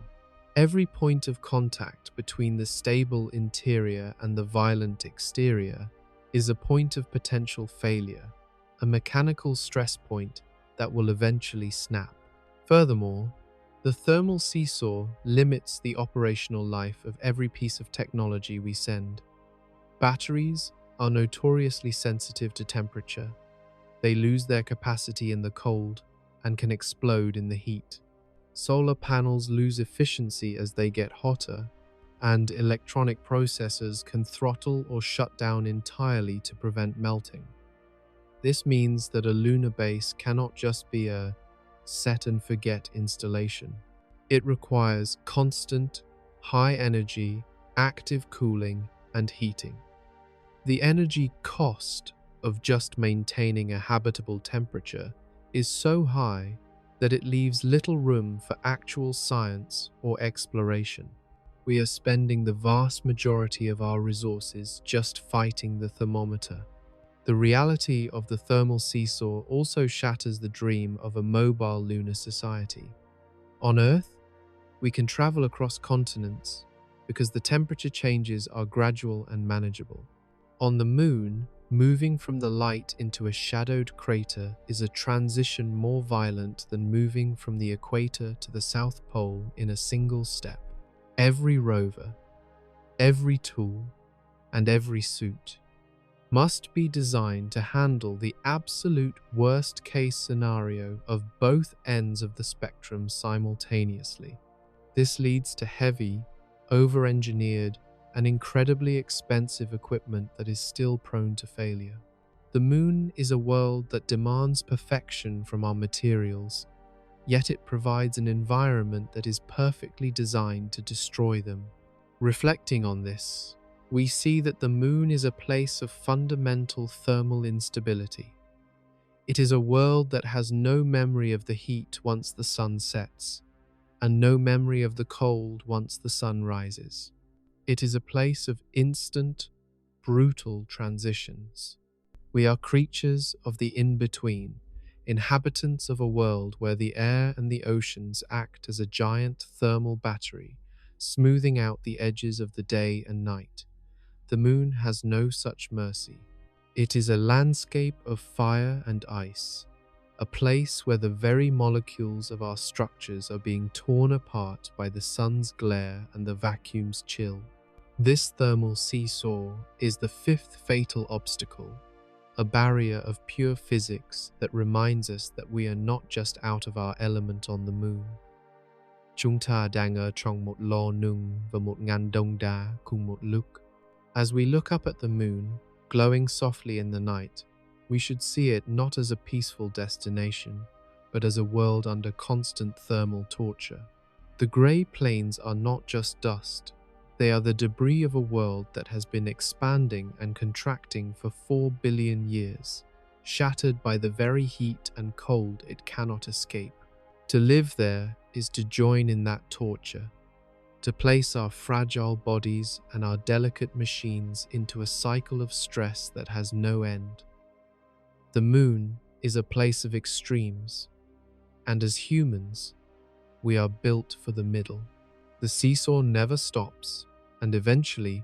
Every point of contact between the stable interior and the violent exterior is a point of potential failure, a mechanical stress point that will eventually snap. Furthermore, the thermal seesaw limits the operational life of every piece of technology we send. Batteries are notoriously sensitive to temperature. They lose their capacity in the cold and can explode in the heat. Solar panels lose efficiency as they get hotter, and electronic processors can throttle or shut down entirely to prevent melting. This means that a lunar base cannot just be a set-and-forget installation. It requires constant, high-energy, active cooling and heating. The energy cost of just maintaining a habitable temperature is so high that it leaves little room for actual science or exploration. We are spending the vast majority of our resources just fighting the thermometer. The reality of the thermal seesaw also shatters the dream of a mobile lunar society. On Earth, we can travel across continents because the temperature changes are gradual and manageable. On the Moon, moving from the light into a shadowed crater is a transition more violent than moving from the equator to the South Pole in a single step. Every rover, every tool, and every suit must be designed to handle the absolute worst-case scenario of both ends of the spectrum simultaneously. This leads to heavy, over-engineered, and incredibly expensive equipment that is still prone to failure. The Moon is a world that demands perfection from our materials, yet it provides an environment that is perfectly designed to destroy them. Reflecting on this, we see that the Moon is a place of fundamental thermal instability. It is a world that has no memory of the heat once the sun sets, and no memory of the cold once the sun rises. It is a place of instant, brutal transitions. We are creatures of the in-between, inhabitants of a world where the air and the oceans act as a giant thermal battery, smoothing out the edges of the day and night. The Moon has no such mercy. It is a landscape of fire and ice, a place where the very molecules of our structures are being torn apart by the sun's glare and the vacuum's chill. This thermal seesaw is the fifth fatal obstacle, a barrier of pure physics that reminds us that we are not just out of our element on the Moon. Chúng ta đang ở trong một lò nung và một ngàn đông đá cùng một lúc. As we look up at the Moon, glowing softly in the night, we should see it not as a peaceful destination, but as a world under constant thermal torture. The grey plains are not just dust. They are the debris of a world that has been expanding and contracting for 4 billion years, shattered by the very heat and cold it cannot escape. To live there is to join in that torture, to place our fragile bodies and our delicate machines into a cycle of stress that has no end. The Moon is a place of extremes, and as humans, we are built for the middle. The seesaw never stops, and eventually,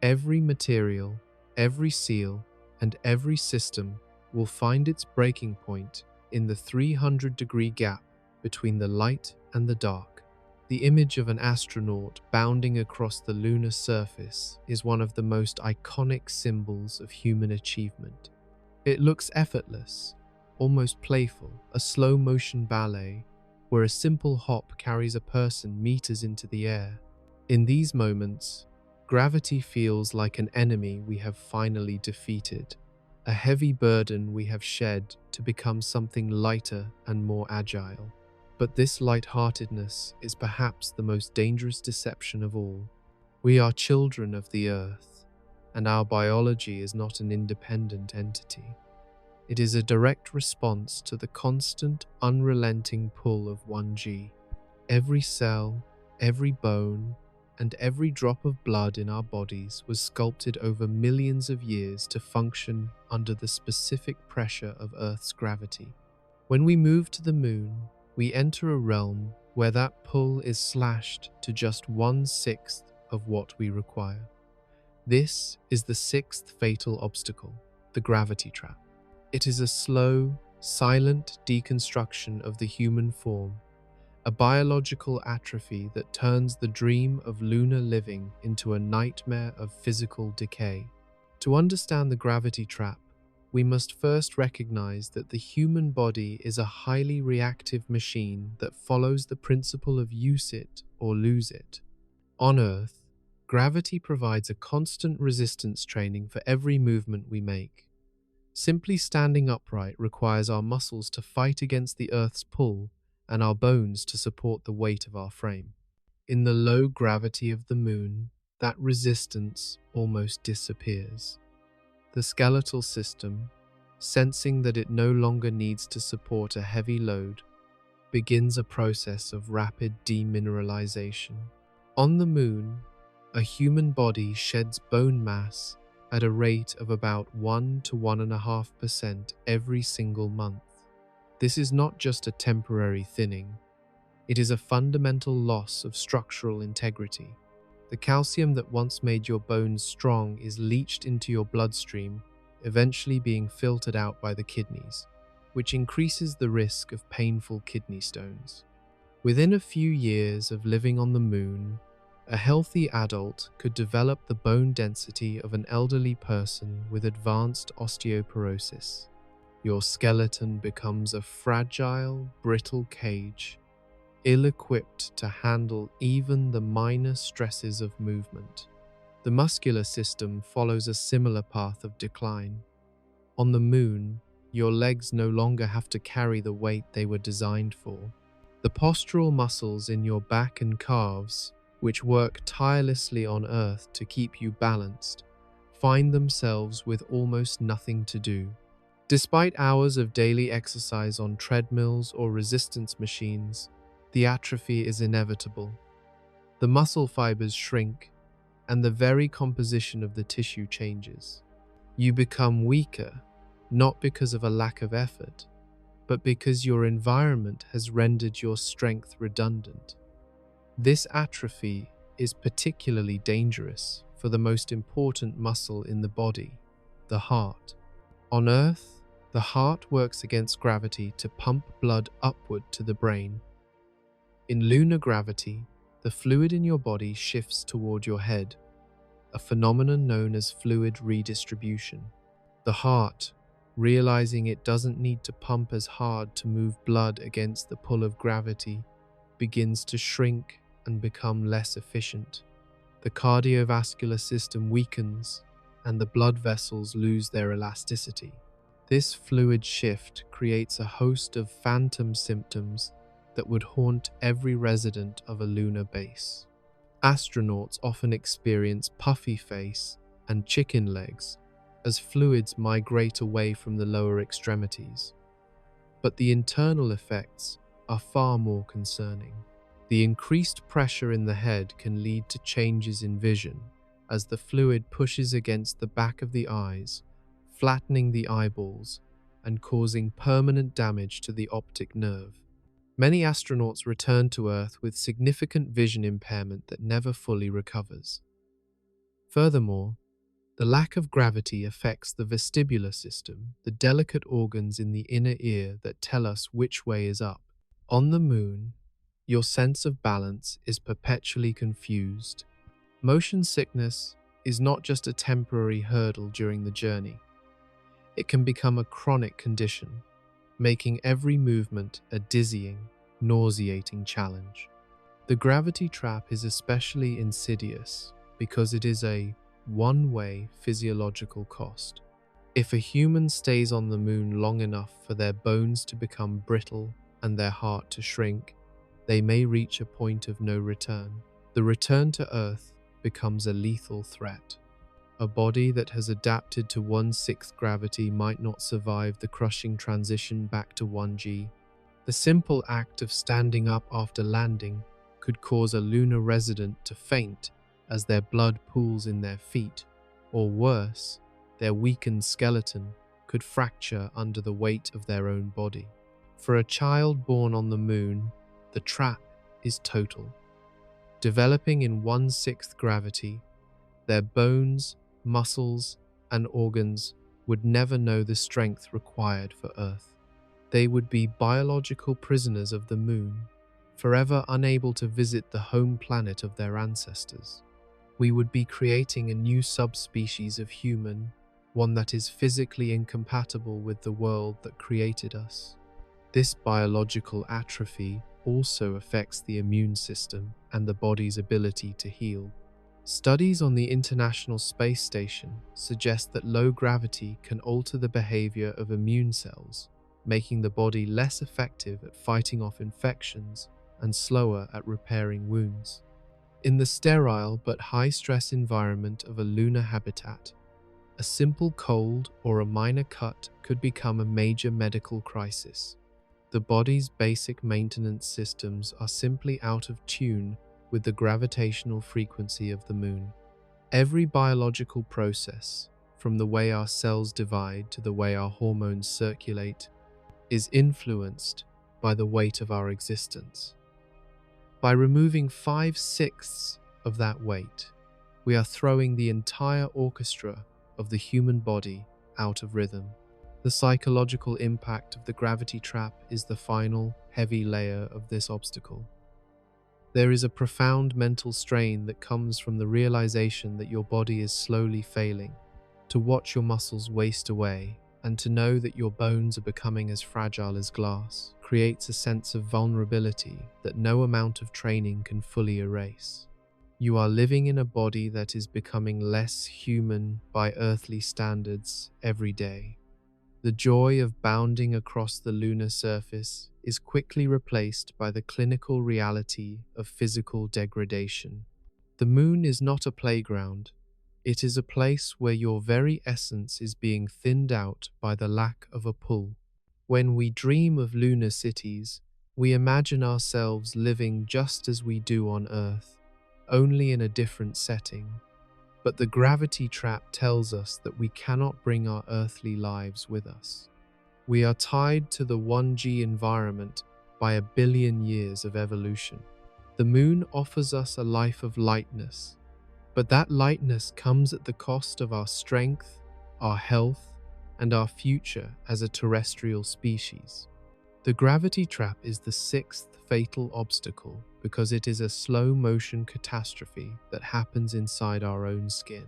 every material, every seal, and every system will find its breaking point in the 300-degree gap between the light and the dark. The image of an astronaut bounding across the lunar surface is one of the most iconic symbols of human achievement. It looks effortless, almost playful, a slow-motion ballet where a simple hop carries a person meters into the air. In these moments, gravity feels like an enemy we have finally defeated, a heavy burden we have shed to become something lighter and more agile. But this lightheartedness is perhaps the most dangerous deception of all. We are children of the Earth, and our biology is not an independent entity. It is a direct response to the constant, unrelenting pull of 1G. Every cell, every bone, and every drop of blood in our bodies was sculpted over millions of years to function under the specific pressure of Earth's gravity. When we move to the Moon, we enter a realm where that pull is slashed to just 1/6 of what we require. This is the sixth fatal obstacle, the gravity trap. It is a slow, silent deconstruction of the human form, a biological atrophy that turns the dream of lunar living into a nightmare of physical decay. To understand the gravity trap, we must first recognize that the human body is a highly reactive machine that follows the principle of use it or lose it. On Earth, gravity provides a constant resistance training for every movement we make. Simply standing upright requires our muscles to fight against the Earth's pull and our bones to support the weight of our frame. In the low gravity of the Moon, that resistance almost disappears. The skeletal system, sensing that it no longer needs to support a heavy load, begins a process of rapid demineralization. On the moon, a human body sheds bone mass at a rate of about 1 to 1.5% every single month. This is not just a temporary thinning, it is a fundamental loss of structural integrity. The calcium that once made your bones strong is leached into your bloodstream, eventually being filtered out by the kidneys, which increases the risk of painful kidney stones. Within a few years of living on the moon, a healthy adult could develop the bone density of an elderly person with advanced osteoporosis. Your skeleton becomes a fragile, brittle cage, ill-equipped to handle even the minor stresses of movement. The muscular system follows a similar path of decline. On the moon, your legs no longer have to carry the weight they were designed for. The postural muscles in your back and calves, which work tirelessly on Earth to keep you balanced, find themselves with almost nothing to do. Despite hours of daily exercise on treadmills or resistance machines, the atrophy is inevitable. The muscle fibers shrink, and the very composition of the tissue changes. You become weaker, not because of a lack of effort, but because your environment has rendered your strength redundant. This atrophy is particularly dangerous for the most important muscle in the body, the heart. On Earth, the heart works against gravity to pump blood upward to the brain. In lunar gravity, the fluid in your body shifts toward your head, a phenomenon known as fluid redistribution. The heart, realizing it doesn't need to pump as hard to move blood against the pull of gravity, begins to shrink and become less efficient. The cardiovascular system weakens, and the blood vessels lose their elasticity. This fluid shift creates a host of phantom symptoms that would haunt every resident of a lunar base. Astronauts often experience puffy face and chicken legs as fluids migrate away from the lower extremities. But the internal effects are far more concerning. The increased pressure in the head can lead to changes in vision as the fluid pushes against the back of the eyes, flattening the eyeballs and causing permanent damage to the optic nerve. Many astronauts return to Earth with significant vision impairment that never fully recovers. Furthermore, the lack of gravity affects the vestibular system, the delicate organs in the inner ear that tell us which way is up. On the moon, your sense of balance is perpetually confused. Motion sickness is not just a temporary hurdle during the journey. It can become a chronic condition, making every movement a dizzying, nauseating challenge. The gravity trap is especially insidious because it is a one-way physiological cost. If a human stays on the moon long enough for their bones to become brittle and their heart to shrink, they may reach a point of no return. The return to Earth becomes a lethal threat. A body that has adapted to 1/6 gravity might not survive the crushing transition back to 1G. The simple act of standing up after landing could cause a lunar resident to faint as their blood pools in their feet, or worse, their weakened skeleton could fracture under the weight of their own body. For a child born on the moon, the trap is total. Developing in 1/6 gravity, their bones, muscles, and organs would never know the strength required for Earth. They would be biological prisoners of the moon, forever unable to visit the home planet of their ancestors. We would be creating a new subspecies of human, one that is physically incompatible with the world that created us. This biological atrophy also affects the immune system and the body's ability to heal. Studies on the International Space Station suggest that low gravity can alter the behavior of immune cells, making the body less effective at fighting off infections and slower at repairing wounds. In the sterile but high-stress environment of a lunar habitat, a simple cold or a minor cut could become a major medical crisis. The body's basic maintenance systems are simply out of tune with the gravitational frequency of the moon. Every biological process, from the way our cells divide to the way our hormones circulate, is influenced by the weight of our existence. By removing 5/6 of that weight, we are throwing the entire orchestra of the human body out of rhythm. The psychological impact of the gravity trap is the final, heavy layer of this obstacle. There is a profound mental strain that comes from the realization that your body is slowly failing, to watch your muscles waste away, and to know that your bones are becoming as fragile as glass creates a sense of vulnerability that no amount of training can fully erase. You are living in a body that is becoming less human by earthly standards every day. The joy of bounding across the lunar surface is quickly replaced by the clinical reality of physical degradation. The moon is not a playground. It is a place where your very essence is being thinned out by the lack of a pull. When we dream of lunar cities, we imagine ourselves living just as we do on Earth, only in a different setting. But the gravity trap tells us that we cannot bring our earthly lives with us. We are tied to the 1G environment by 1 billion years of evolution. The moon offers us a life of lightness, but that lightness comes at the cost of our strength, our health, and our future as a terrestrial species. The gravity trap is the 6th fatal obstacle because it is a slow-motion catastrophe that happens inside our own skin.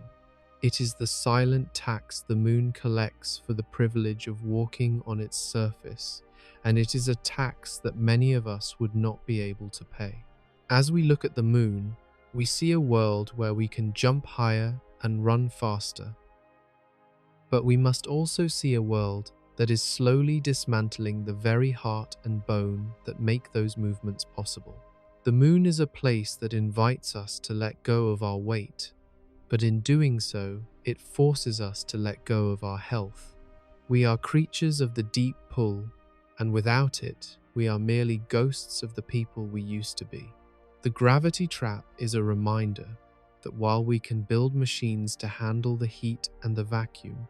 It is the silent tax the moon collects for the privilege of walking on its surface, and it is a tax that many of us would not be able to pay. As we look at the moon, we see a world where we can jump higher and run faster. But we must also see a world that is slowly dismantling the very heart and bone that make those movements possible. The moon is a place that invites us to let go of our weight, but in doing so, it forces us to let go of our health. We are creatures of the deep pull, and without it, we are merely ghosts of the people we used to be. The gravity trap is a reminder that while we can build machines to handle the heat and the vacuum,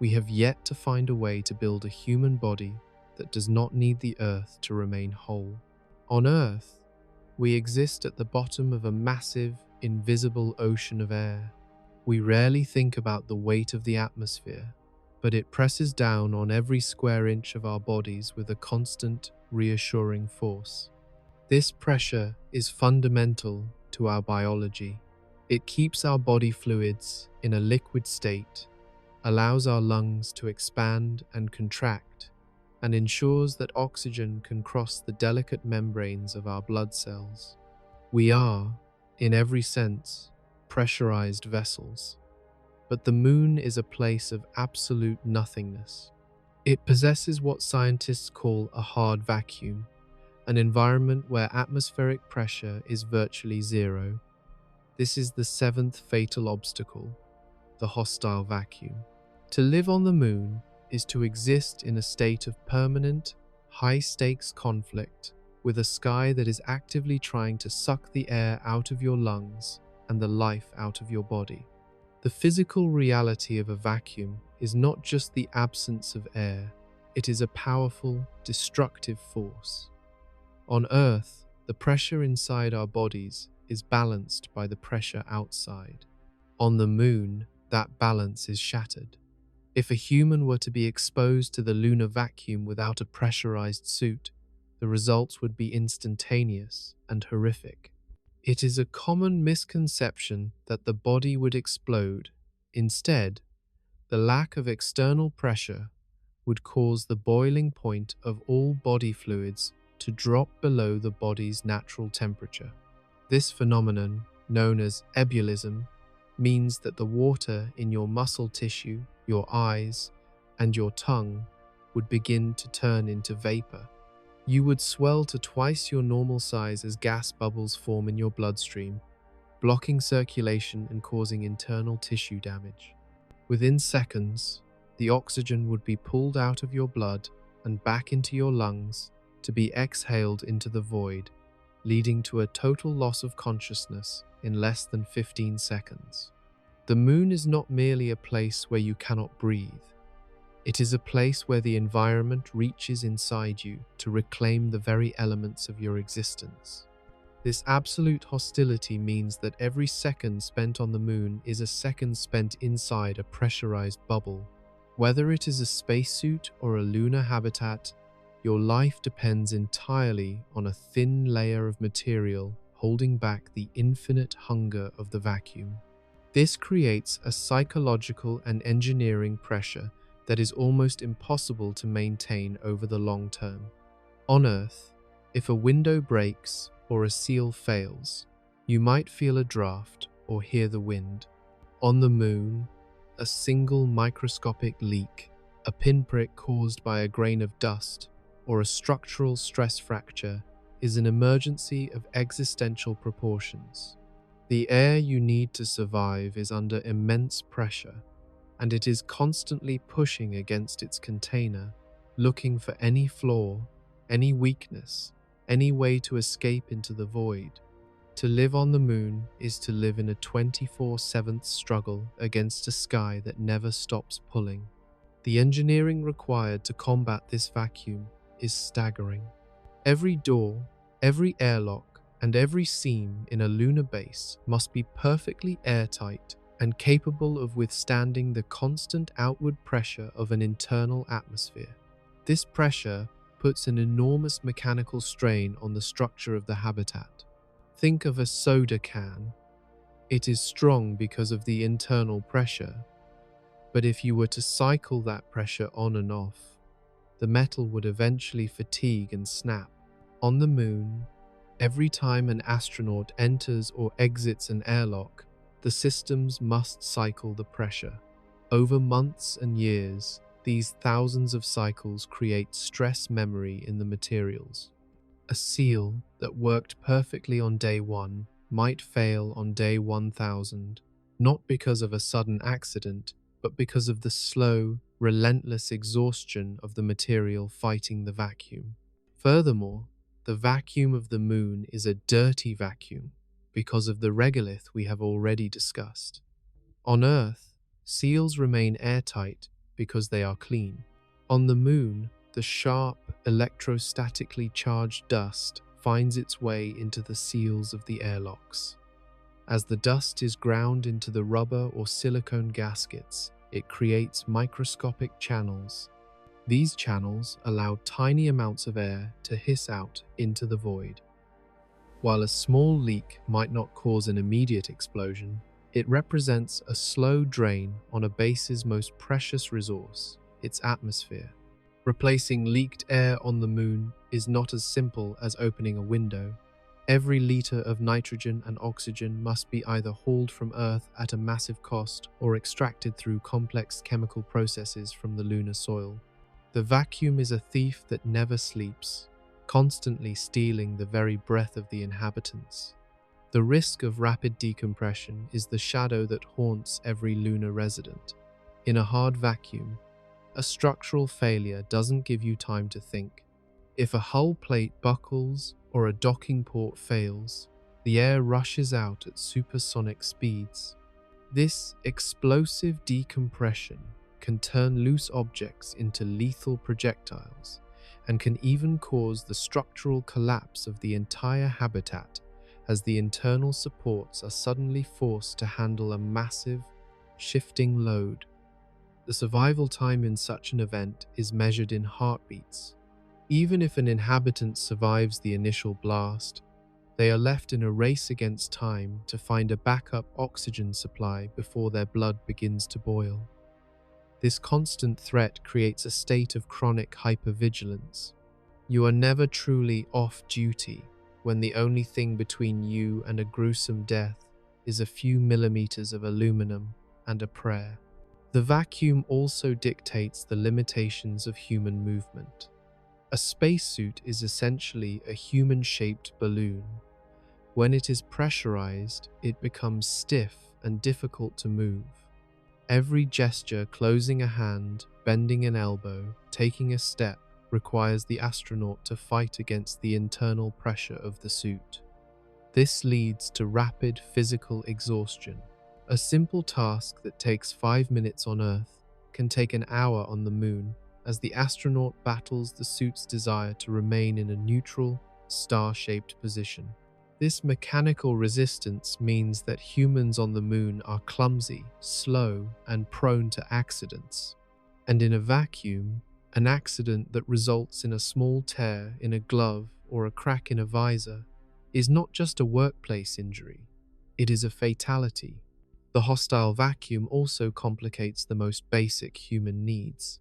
we have yet to find a way to build a human body that does not need the earth to remain whole. On Earth, we exist at the bottom of a massive, invisible ocean of air. We rarely think about the weight of the atmosphere, but it presses down on every square inch of our bodies with a constant, reassuring force. This pressure is fundamental to our biology. It keeps our body fluids in a liquid state, allows our lungs to expand and contract, and ensures that oxygen can cross the delicate membranes of our blood cells. We are, in every sense, pressurized vessels. But the moon is a place of absolute nothingness. It possesses what scientists call a hard vacuum, an environment where atmospheric pressure is virtually zero. This is the 7th fatal obstacle, the hostile vacuum. To live on the moon is to exist in a state of permanent, high-stakes conflict with a sky that is actively trying to suck the air out of your lungs and the life out of your body. The physical reality of a vacuum is not just the absence of air, it is a powerful, destructive force. On Earth, the pressure inside our bodies is balanced by the pressure outside. On the moon, that balance is shattered. If a human were to be exposed to the lunar vacuum without a pressurized suit, the results would be instantaneous and horrific. It is a common misconception that the body would explode. Instead, the lack of external pressure would cause the boiling point of all body fluids to drop below the body's natural temperature. This phenomenon, known as ebullition, means that the water in your muscle tissue, your eyes, and your tongue would begin to turn into vapor. You would swell to twice your normal size as gas bubbles form in your bloodstream, blocking circulation and causing internal tissue damage. Within seconds, the oxygen would be pulled out of your blood and back into your lungs, to be exhaled into the void, leading to a total loss of consciousness in less than 15 seconds. The moon is not merely a place where you cannot breathe. It is a place where the environment reaches inside you to reclaim the very elements of your existence. This absolute hostility means that every second spent on the moon is a second spent inside a pressurized bubble. Whether it is a spacesuit or a lunar habitat, your life depends entirely on a thin layer of material holding back the infinite hunger of the vacuum. This creates a psychological and engineering pressure that is almost impossible to maintain over the long term. On Earth, if a window breaks or a seal fails, you might feel a draft or hear the wind. On the moon, a single microscopic leak, a pinprick caused by a grain of dust, or a structural stress fracture is an emergency of existential proportions. The air you need to survive is under immense pressure, and it is constantly pushing against its container, looking for any flaw, any weakness, any way to escape into the void. To live on the moon is to live in a 24/7 struggle against a sky that never stops pulling. The engineering required to combat this vacuum is staggering. Every door, every airlock, and every seam in a lunar base must be perfectly airtight and capable of withstanding the constant outward pressure of an internal atmosphere. This pressure puts an enormous mechanical strain on the structure of the habitat. Think of a soda can. It is strong because of the internal pressure, but if you were to cycle that pressure on and off, the metal would eventually fatigue and snap. On the moon, every time an astronaut enters or exits an airlock, the systems must cycle the pressure. Over months and years, these thousands of cycles create stress memory in the materials. A seal that worked perfectly on day 1 might fail on day 1000, not because of a sudden accident, but because of the slow, relentless exhaustion of the material fighting the vacuum. Furthermore, the vacuum of the moon is a dirty vacuum because of the regolith we have already discussed. On Earth, seals remain airtight because they are clean. On the moon, the sharp, electrostatically charged dust finds its way into the seals of the airlocks. As the dust is ground into the rubber or silicone gaskets, it creates microscopic channels. These channels allow tiny amounts of air to hiss out into the void. While a small leak might not cause an immediate explosion, it represents a slow drain on a base's most precious resource, its atmosphere. Replacing leaked air on the moon is not as simple as opening a window. Every liter of nitrogen and oxygen must be either hauled from Earth at a massive cost or extracted through complex chemical processes from the lunar soil. The vacuum is a thief that never sleeps, constantly stealing the very breath of the inhabitants. The risk of rapid decompression is the shadow that haunts every lunar resident. In a hard vacuum, a structural failure doesn't give you time to think. If a hull plate buckles or a docking port fails, the air rushes out at supersonic speeds. This explosive decompression can turn loose objects into lethal projectiles and can even cause the structural collapse of the entire habitat as the internal supports are suddenly forced to handle a massive, shifting load. The survival time in such an event is measured in heartbeats. Even if an inhabitant survives the initial blast, they are left in a race against time to find a backup oxygen supply before their blood begins to boil. This constant threat creates a state of chronic hypervigilance. You are never truly off duty when the only thing between you and a gruesome death is a few millimeters of aluminum and a prayer. The vacuum also dictates the limitations of human movement. A spacesuit is essentially a human-shaped balloon. When it is pressurized, it becomes stiff and difficult to move. Every gesture, closing a hand, bending an elbow, taking a step, requires the astronaut to fight against the internal pressure of the suit. This leads to rapid physical exhaustion. A simple task that takes 5 minutes on Earth can take an hour on the Moon as the astronaut battles the suit's desire to remain in a neutral, star-shaped position. This mechanical resistance means that humans on the Moon are clumsy, slow, and prone to accidents. And in a vacuum, an accident that results in a small tear in a glove or a crack in a visor is not just a workplace injury, it is a fatality. The hostile vacuum also complicates the most basic human needs.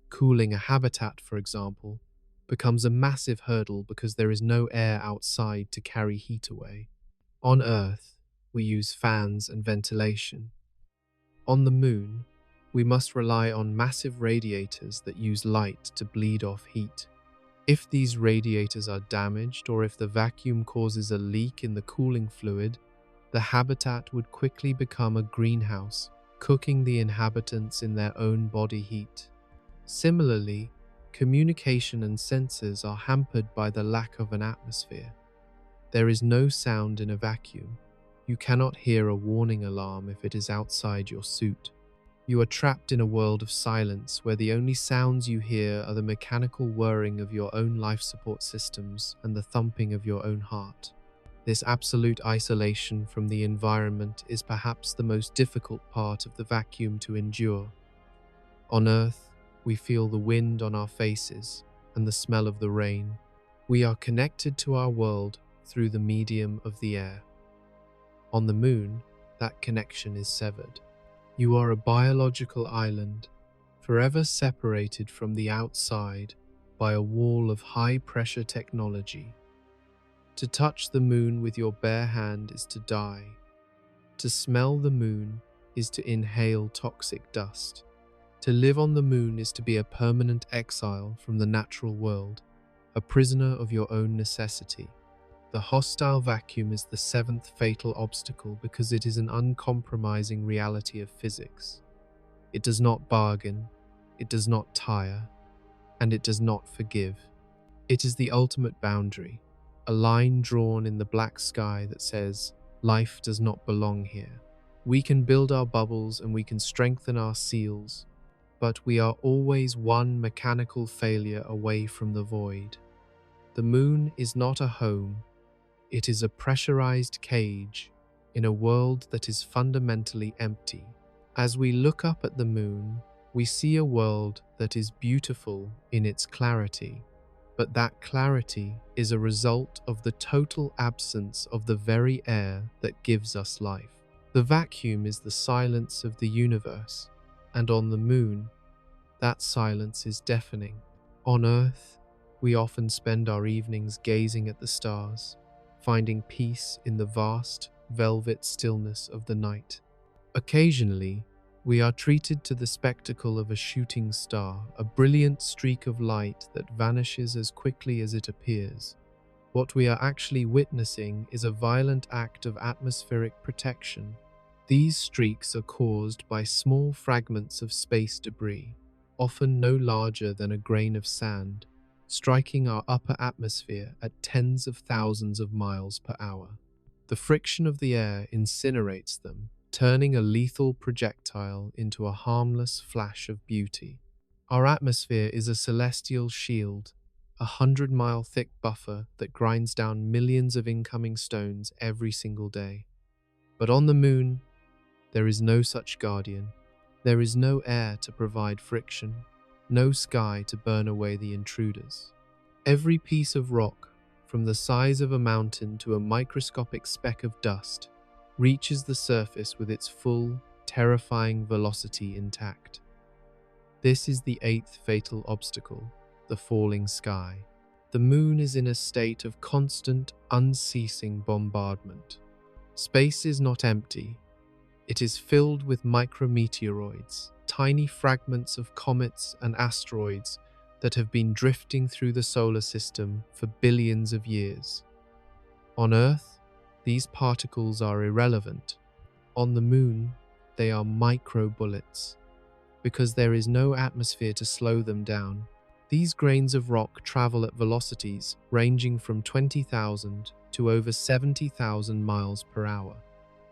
Cooling a habitat, for example, becomes a massive hurdle because there is no air outside to carry heat away. On Earth, we use fans and ventilation. On the Moon, we must rely on massive radiators that use light to bleed off heat. If these radiators are damaged or if the vacuum causes a leak in the cooling fluid, the habitat would quickly become a greenhouse, cooking the inhabitants in their own body heat. Similarly, communication and senses are hampered by the lack of an atmosphere. There is no sound in a vacuum. You cannot hear a warning alarm if it is outside your suit. You are trapped in a world of silence where the only sounds you hear are the mechanical whirring of your own life support systems and the thumping of your own heart. This absolute isolation from the environment is perhaps the most difficult part of the vacuum to endure. On Earth, we feel the wind on our faces and the smell of the rain. We are connected to our world through the medium of the air. On the Moon, that connection is severed. You are a biological island, forever separated from the outside by a wall of high-pressure technology. To touch the Moon with your bare hand is to die. To smell the Moon is to inhale toxic dust. To live on the Moon is to be a permanent exile from the natural world, a prisoner of your own necessity. The hostile vacuum is the seventh fatal obstacle because it is an uncompromising reality of physics. It does not bargain, it does not tire, and it does not forgive. It is the ultimate boundary, a line drawn in the black sky that says, life does not belong here. We can build our bubbles and we can strengthen our seals, but we are always one mechanical failure away from the void. The Moon is not a home, it is a pressurized cage in a world that is fundamentally empty. As we look up at the Moon, we see a world that is beautiful in its clarity, but that clarity is a result of the total absence of the very air that gives us life. The vacuum is the silence of the universe, and on the Moon, that silence is deafening. On Earth, we often spend our evenings gazing at the stars, finding peace in the vast, velvet stillness of the night. Occasionally, we are treated to the spectacle of a shooting star, a brilliant streak of light that vanishes as quickly as it appears. What we are actually witnessing is a violent act of atmospheric protection. These streaks are caused by small fragments of space debris, often no larger than a grain of sand, striking our upper atmosphere at tens of thousands of miles per hour. The friction of the air incinerates them, turning a lethal projectile into a harmless flash of beauty. Our atmosphere is a celestial shield, a 100-mile thick buffer that grinds down millions of incoming stones every single day. But on the Moon, there is no such guardian. There is no air to provide friction, no sky to burn away the intruders. Every piece of rock, from the size of a mountain to a microscopic speck of dust, reaches the surface with its full, terrifying velocity intact. This is the eighth fatal obstacle, the falling sky. The Moon is in a state of constant, unceasing bombardment. Space is not empty. It is filled with micrometeoroids, tiny fragments of comets and asteroids that have been drifting through the solar system for billions of years. On Earth, these particles are irrelevant. On the Moon, they are micro-bullets. Because there is no atmosphere to slow them down, These grains of rock travel at velocities ranging from 20,000 to over 70,000 miles per hour.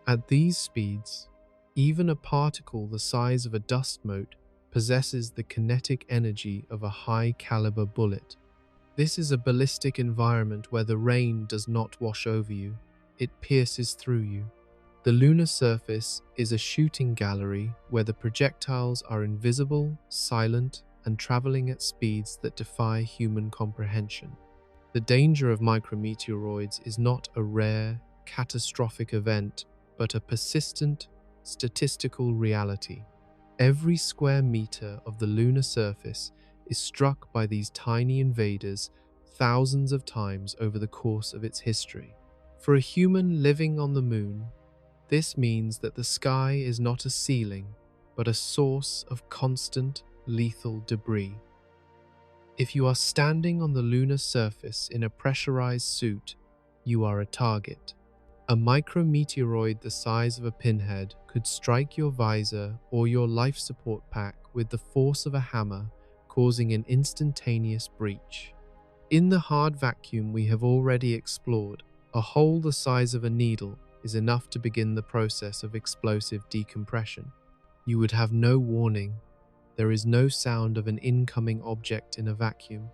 At these speeds, even a particle the size of a dust mote possesses the kinetic energy of a high-caliber bullet. This is a ballistic environment where the rain does not wash over you, it pierces through you. The lunar surface is a shooting gallery where the projectiles are invisible, silent, and traveling at speeds that defy human comprehension. The danger of micrometeoroids is not a rare, catastrophic event, but a persistent, statistical reality. Every square meter of the lunar surface is struck by these tiny invaders thousands of times over the course of its history. For a human living on the moon, this means that the sky is not a ceiling, but a source of constant, lethal debris. If you are standing on the lunar surface in a pressurized suit, you are a target. A micrometeoroid the size of a pinhead could strike your visor or your life support pack with the force of a hammer, causing an instantaneous breach. In the hard vacuum we have already explored, a hole the size of a needle is enough to begin the process of explosive decompression. You would have no warning. There is no sound of an incoming object in a vacuum.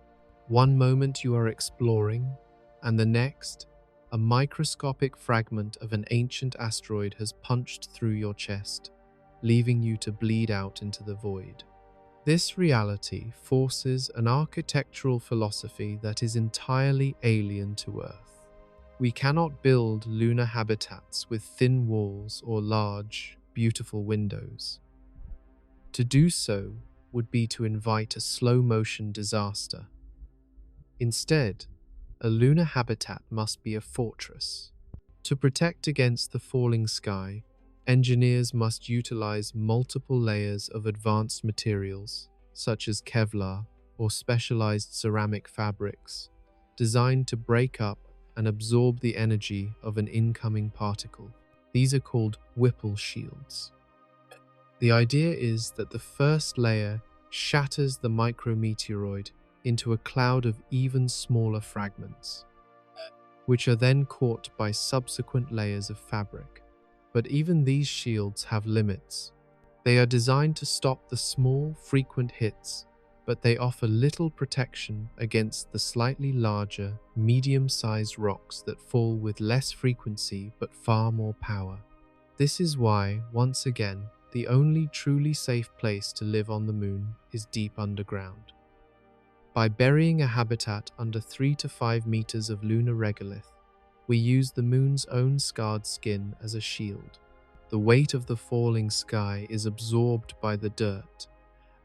One moment you are exploring, and the next, a microscopic fragment of an ancient asteroid has punched through your chest, leaving you to bleed out into the void. This reality forces an architectural philosophy that is entirely alien to Earth. We cannot build lunar habitats with thin walls or large, beautiful windows. To do so would be to invite a slow-motion disaster. Instead, a lunar habitat must be a fortress. To protect against the falling sky, engineers must utilize multiple layers of advanced materials, such as Kevlar or specialized ceramic fabrics, designed to break up and absorb the energy of an incoming particle. These are called Whipple shields. The idea is that the first layer shatters the micrometeoroid into a cloud of even smaller fragments, which are then caught by subsequent layers of fabric. But even these shields have limits. They are designed to stop the small, frequent hits, but they offer little protection against the slightly larger, medium-sized rocks that fall with less frequency but far more power. This is why, once again, the only truly safe place to live on the moon is deep underground. By burying a habitat under 3 to 5 meters of lunar regalith, we use the moon's own scarred skin as a shield. The weight of the falling sky is absorbed by the dirt,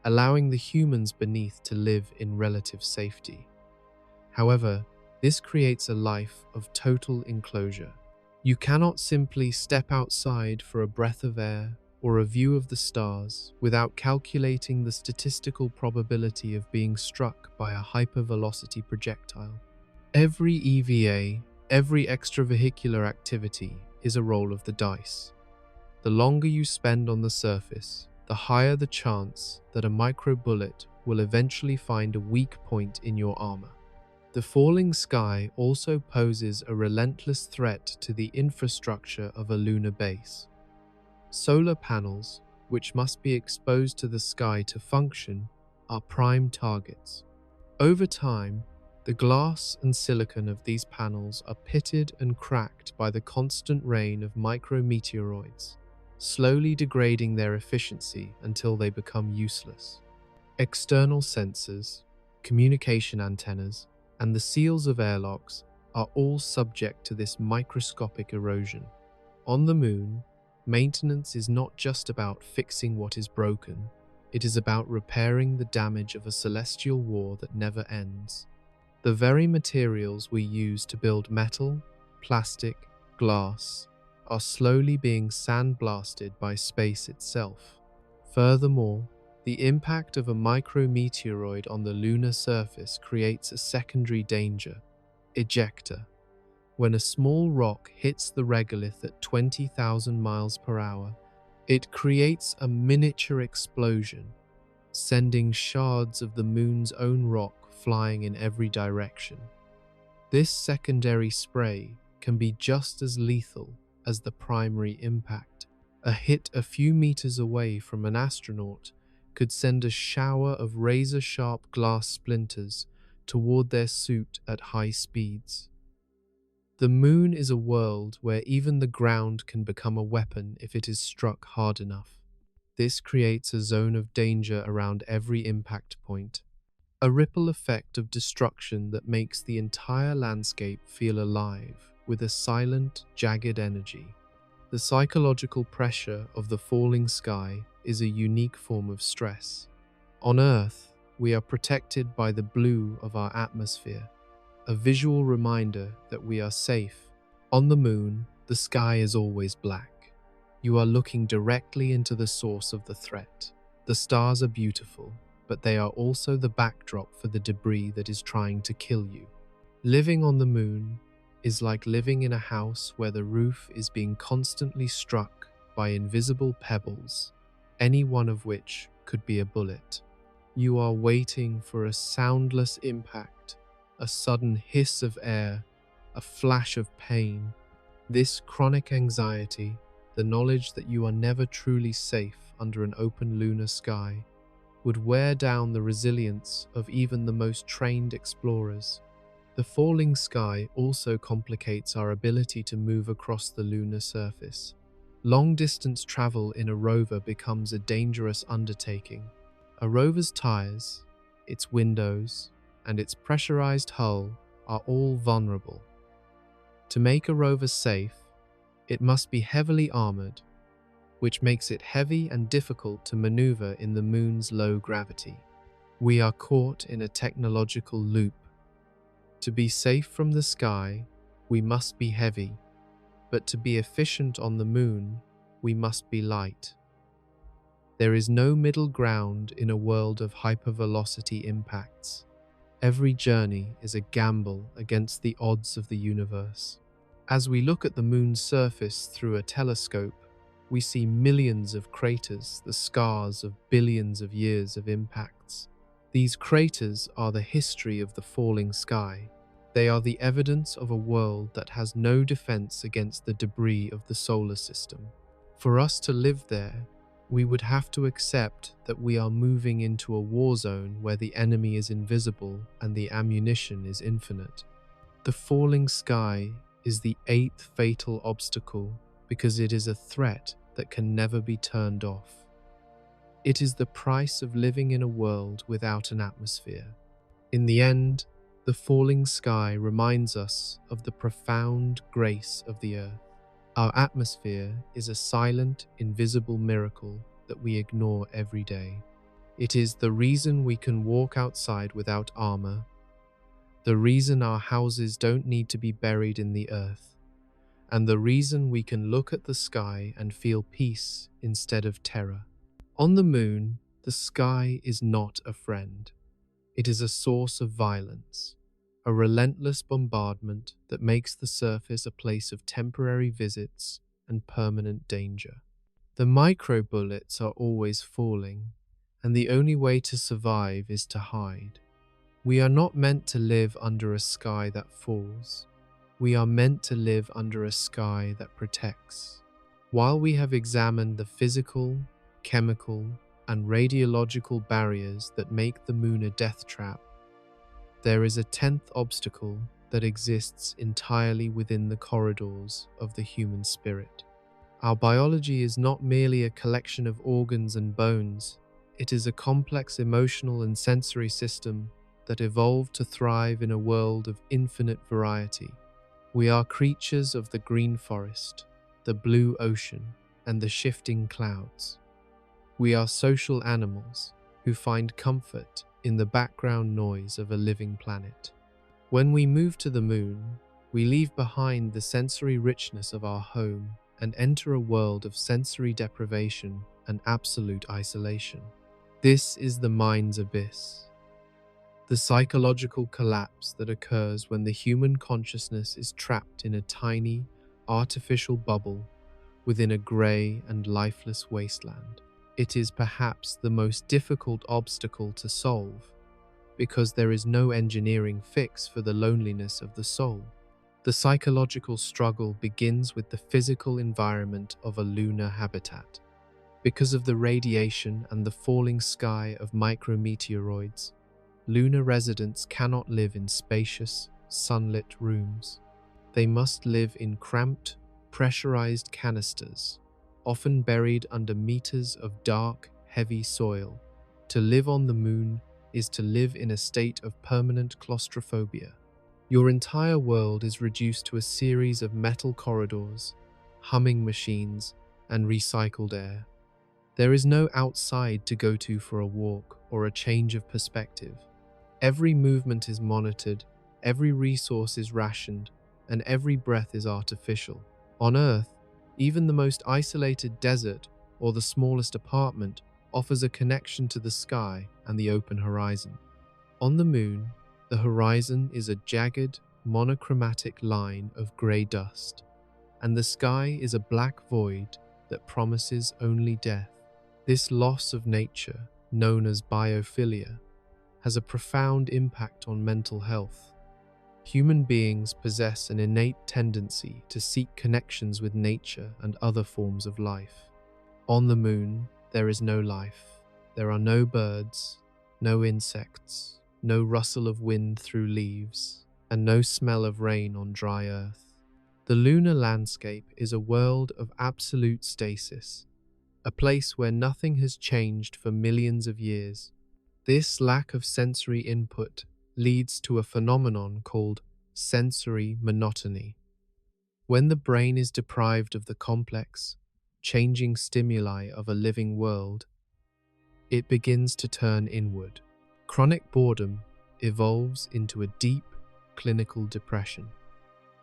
allowing the humans beneath to live in relative safety. However, this creates a life of total enclosure. You cannot simply step outside for a breath of air or a view of the stars without calculating the statistical probability of being struck by a hypervelocity projectile. Every EVA, every extravehicular activity, is a roll of the dice. The longer you spend on the surface, the higher the chance that a micro-bullet will eventually find a weak point in your armor. The falling sky also poses a relentless threat to the infrastructure of a lunar base. Solar panels, which must be exposed to the sky to function, are prime targets. Over time, the glass and silicon of these panels are pitted and cracked by the constant rain of micrometeoroids, slowly degrading their efficiency until they become useless. External sensors, communication antennas, and the seals of airlocks are all subject to this microscopic erosion. On the moon, maintenance is not just about fixing what is broken, it is about repairing the damage of a celestial war that never ends. The very materials we use to build metal, plastic, glass, are slowly being sandblasted by space itself. Furthermore, the impact of a micrometeoroid on the lunar surface creates a secondary danger, ejecta. When a small rock hits the regalith at 20,000 miles per hour, it creates a miniature explosion, sending shards of the moon's own rock flying in every direction. This secondary spray can be just as lethal as the primary impact. A hit a few meters away from an astronaut could send a shower of razor-sharp glass splinters toward their suit at high speeds. The moon is a world where even the ground can become a weapon if it is struck hard enough. This creates a zone of danger around every impact point, a ripple effect of destruction that makes the entire landscape feel alive with a silent, jagged energy. The psychological pressure of the falling sky is a unique form of stress. On Earth, we are protected by the blue of our atmosphere, a visual reminder that we are safe. On the moon, the sky is always black. You are looking directly into the source of the threat. The stars are beautiful, but they are also the backdrop for the debris that is trying to kill you. Living on the moon is like living in a house where the roof is being constantly struck by invisible pebbles, any one of which could be a bullet. You are waiting for a soundless impact, a sudden hiss of air, a flash of pain. This chronic anxiety, the knowledge that you are never truly safe under an open lunar sky, would wear down the resilience of even the most trained explorers. The falling sky also complicates our ability to move across the lunar surface. Long-distance travel in a rover becomes a dangerous undertaking. A rover's tires, its windows, and its pressurized hull are all vulnerable. To make a rover safe, it must be heavily armored, which makes it heavy and difficult to maneuver in the moon's low gravity. We are caught in a technological loop. To be safe from the sky, we must be heavy, but to be efficient on the moon, we must be light. There is no middle ground in a world of hypervelocity impacts. Every journey is a gamble against the odds of the universe. As we look at the moon's surface through a telescope, we see millions of craters, the scars of billions of years of impacts. These craters are the history of the falling sky. They are the evidence of a world that has no defense against the debris of the solar system. For us to live there, we would have to accept that we are moving into a war zone where the enemy is invisible and the ammunition is infinite. The falling sky is the eighth fatal obstacle because it is a threat that can never be turned off. It is the price of living in a world without an atmosphere. In the end, the falling sky reminds us of the profound grace of the earth. Our atmosphere is a silent, invisible miracle that we ignore every day. It is the reason we can walk outside without armor, the reason our houses don't need to be buried in the earth, and the reason we can look at the sky and feel peace instead of terror. On the moon, the sky is not a friend. It is a source of violence, a relentless bombardment that makes the surface a place of temporary visits and permanent danger. The micro-bullets are always falling, and the only way to survive is to hide. We are not meant to live under a sky that falls. We are meant to live under a sky that protects. While we have examined the physical, chemical, and radiological barriers that make the moon a death trap, there is a 10th obstacle that exists entirely within the corridors of the human spirit. Our biology is not merely a collection of organs and bones. It is a complex emotional and sensory system that evolved to thrive in a world of infinite variety. We are creatures of the green forest, the blue ocean, and the shifting clouds. We are social animals who find comfort in the background noise of a living planet. When we move to the moon, we leave behind the sensory richness of our home and enter a world of sensory deprivation and absolute isolation. This is the mind's abyss, the psychological collapse that occurs when the human consciousness is trapped in a tiny, artificial bubble within a grey and lifeless wasteland. It is perhaps the most difficult obstacle to solve, because there is no engineering fix for the loneliness of the soul. The psychological struggle begins with the physical environment of a lunar habitat. Because of the radiation and the falling sky of micrometeoroids, lunar residents cannot live in spacious, sunlit rooms. They must live in cramped, pressurized canisters, often buried under meters of dark, heavy soil. To live on the moon is to live in a state of permanent claustrophobia. Your entire world is reduced to a series of metal corridors, humming machines, and recycled air. There is no outside to go to for a walk or a change of perspective. Every movement is monitored, every resource is rationed, and every breath is artificial. On Earth, even the most isolated desert or the smallest apartment offers a connection to the sky and the open horizon. On the moon, the horizon is a jagged, monochromatic line of grey dust, and the sky is a black void that promises only death. This loss of nature, known as biophilia, has a profound impact on mental health. Human beings possess an innate tendency to seek connections with nature and other forms of life. On the moon, there is no life. There are no birds, no insects, no rustle of wind through leaves, and no smell of rain on dry earth. The lunar landscape is a world of absolute stasis, a place where nothing has changed for millions of years. This lack of sensory input leads to a phenomenon called sensory monotony. When the brain is deprived of the complex, changing stimuli of a living world, it begins to turn inward. Chronic boredom evolves into a deep, clinical depression.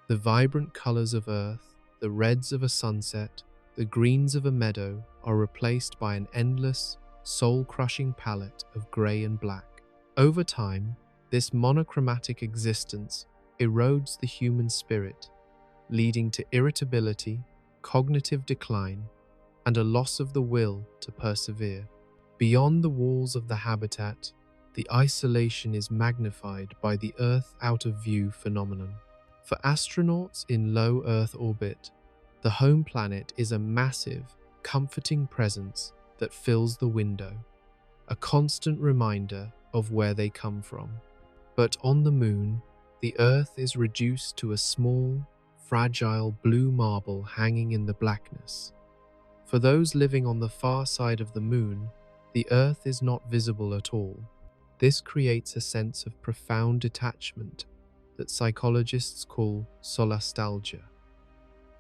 The vibrant colors of Earth, the reds of a sunset, the greens of a meadow are replaced by an endless, soul-crushing palette of grey and black. Over time, this monochromatic existence erodes the human spirit, leading to irritability, cognitive decline, and a loss of the will to persevere. Beyond the walls of the habitat, the isolation is magnified by the Earth out-of-view phenomenon. For astronauts in low Earth orbit, the home planet is a massive, comforting presence that fills the window, a constant reminder of where they come from. But on the moon, the Earth is reduced to a small, fragile blue marble hanging in the blackness. For those living on the far side of the moon, the Earth is not visible at all. This creates a sense of profound detachment that psychologists call solastalgia,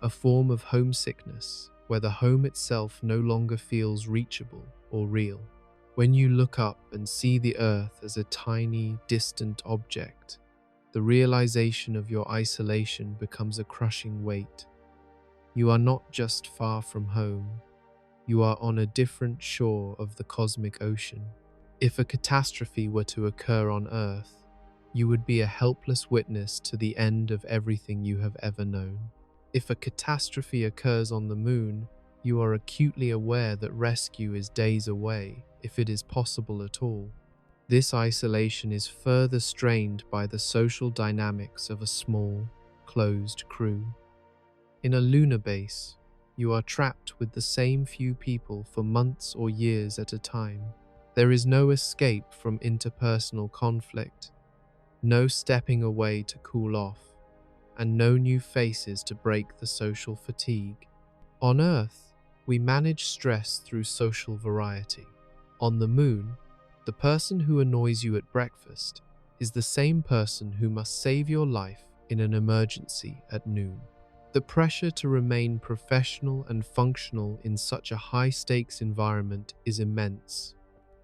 a form of homesickness where the home itself no longer feels reachable or real. When you look up and see the Earth as a tiny, distant object, the realization of your isolation becomes a crushing weight. You are not just far from home, you are on a different shore of the cosmic ocean. If a catastrophe were to occur on Earth, you would be a helpless witness to the end of everything you have ever known. If a catastrophe occurs on the moon, you are acutely aware that rescue is days away, if it is possible at all. This isolation is further strained by the social dynamics of a small, closed crew. In a lunar base, you are trapped with the same few people for months or years at a time. There is no escape from interpersonal conflict, no stepping away to cool off, and no new faces to break the social fatigue. On Earth, we manage stress through social variety. On the moon, the person who annoys you at breakfast is the same person who must save your life in an emergency at noon. The pressure to remain professional and functional in such a high-stakes environment is immense.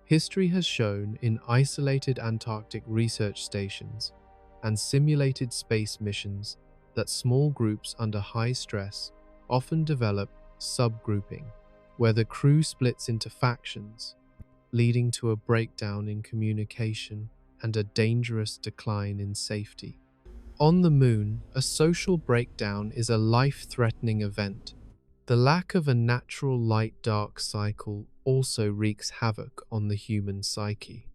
History has shown in isolated Antarctic research stations and simulated space missions that small groups under high stress often develop subgrouping, where the crew splits into factions, leading to a breakdown in communication and a dangerous decline in safety. On the moon, a social breakdown is a life-threatening event. The lack of a natural light-dark cycle also wreaks havoc on the human psyche.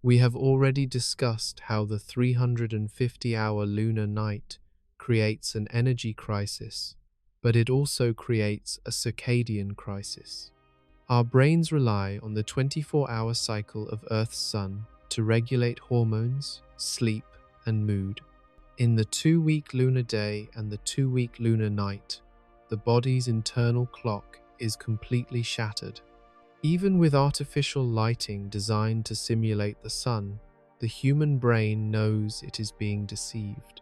We have already discussed how the 350-hour lunar night creates an energy crisis, but it also creates a circadian crisis. Our brains rely on the 24-hour cycle of Earth's sun to regulate hormones, sleep, and mood. In the 2-week lunar day and the 2-week lunar night, the body's internal clock is completely shattered. Even with artificial lighting designed to simulate the sun, the human brain knows it is being deceived.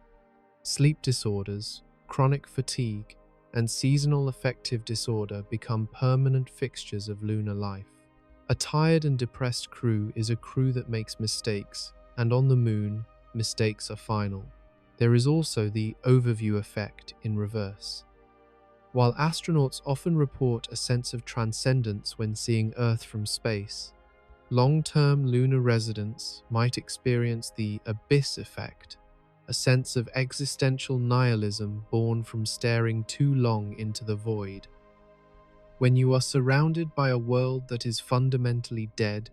Sleep disorders, chronic fatigue, and seasonal affective disorder become permanent fixtures of lunar life. A tired and depressed crew is a crew that makes mistakes, and on the moon, mistakes are final. There is also the overview effect in reverse. While astronauts often report a sense of transcendence when seeing Earth from space, long-term lunar residents might experience the abyss effect, a sense of existential nihilism born from staring too long into the void. When you are surrounded by a world that is fundamentally dead,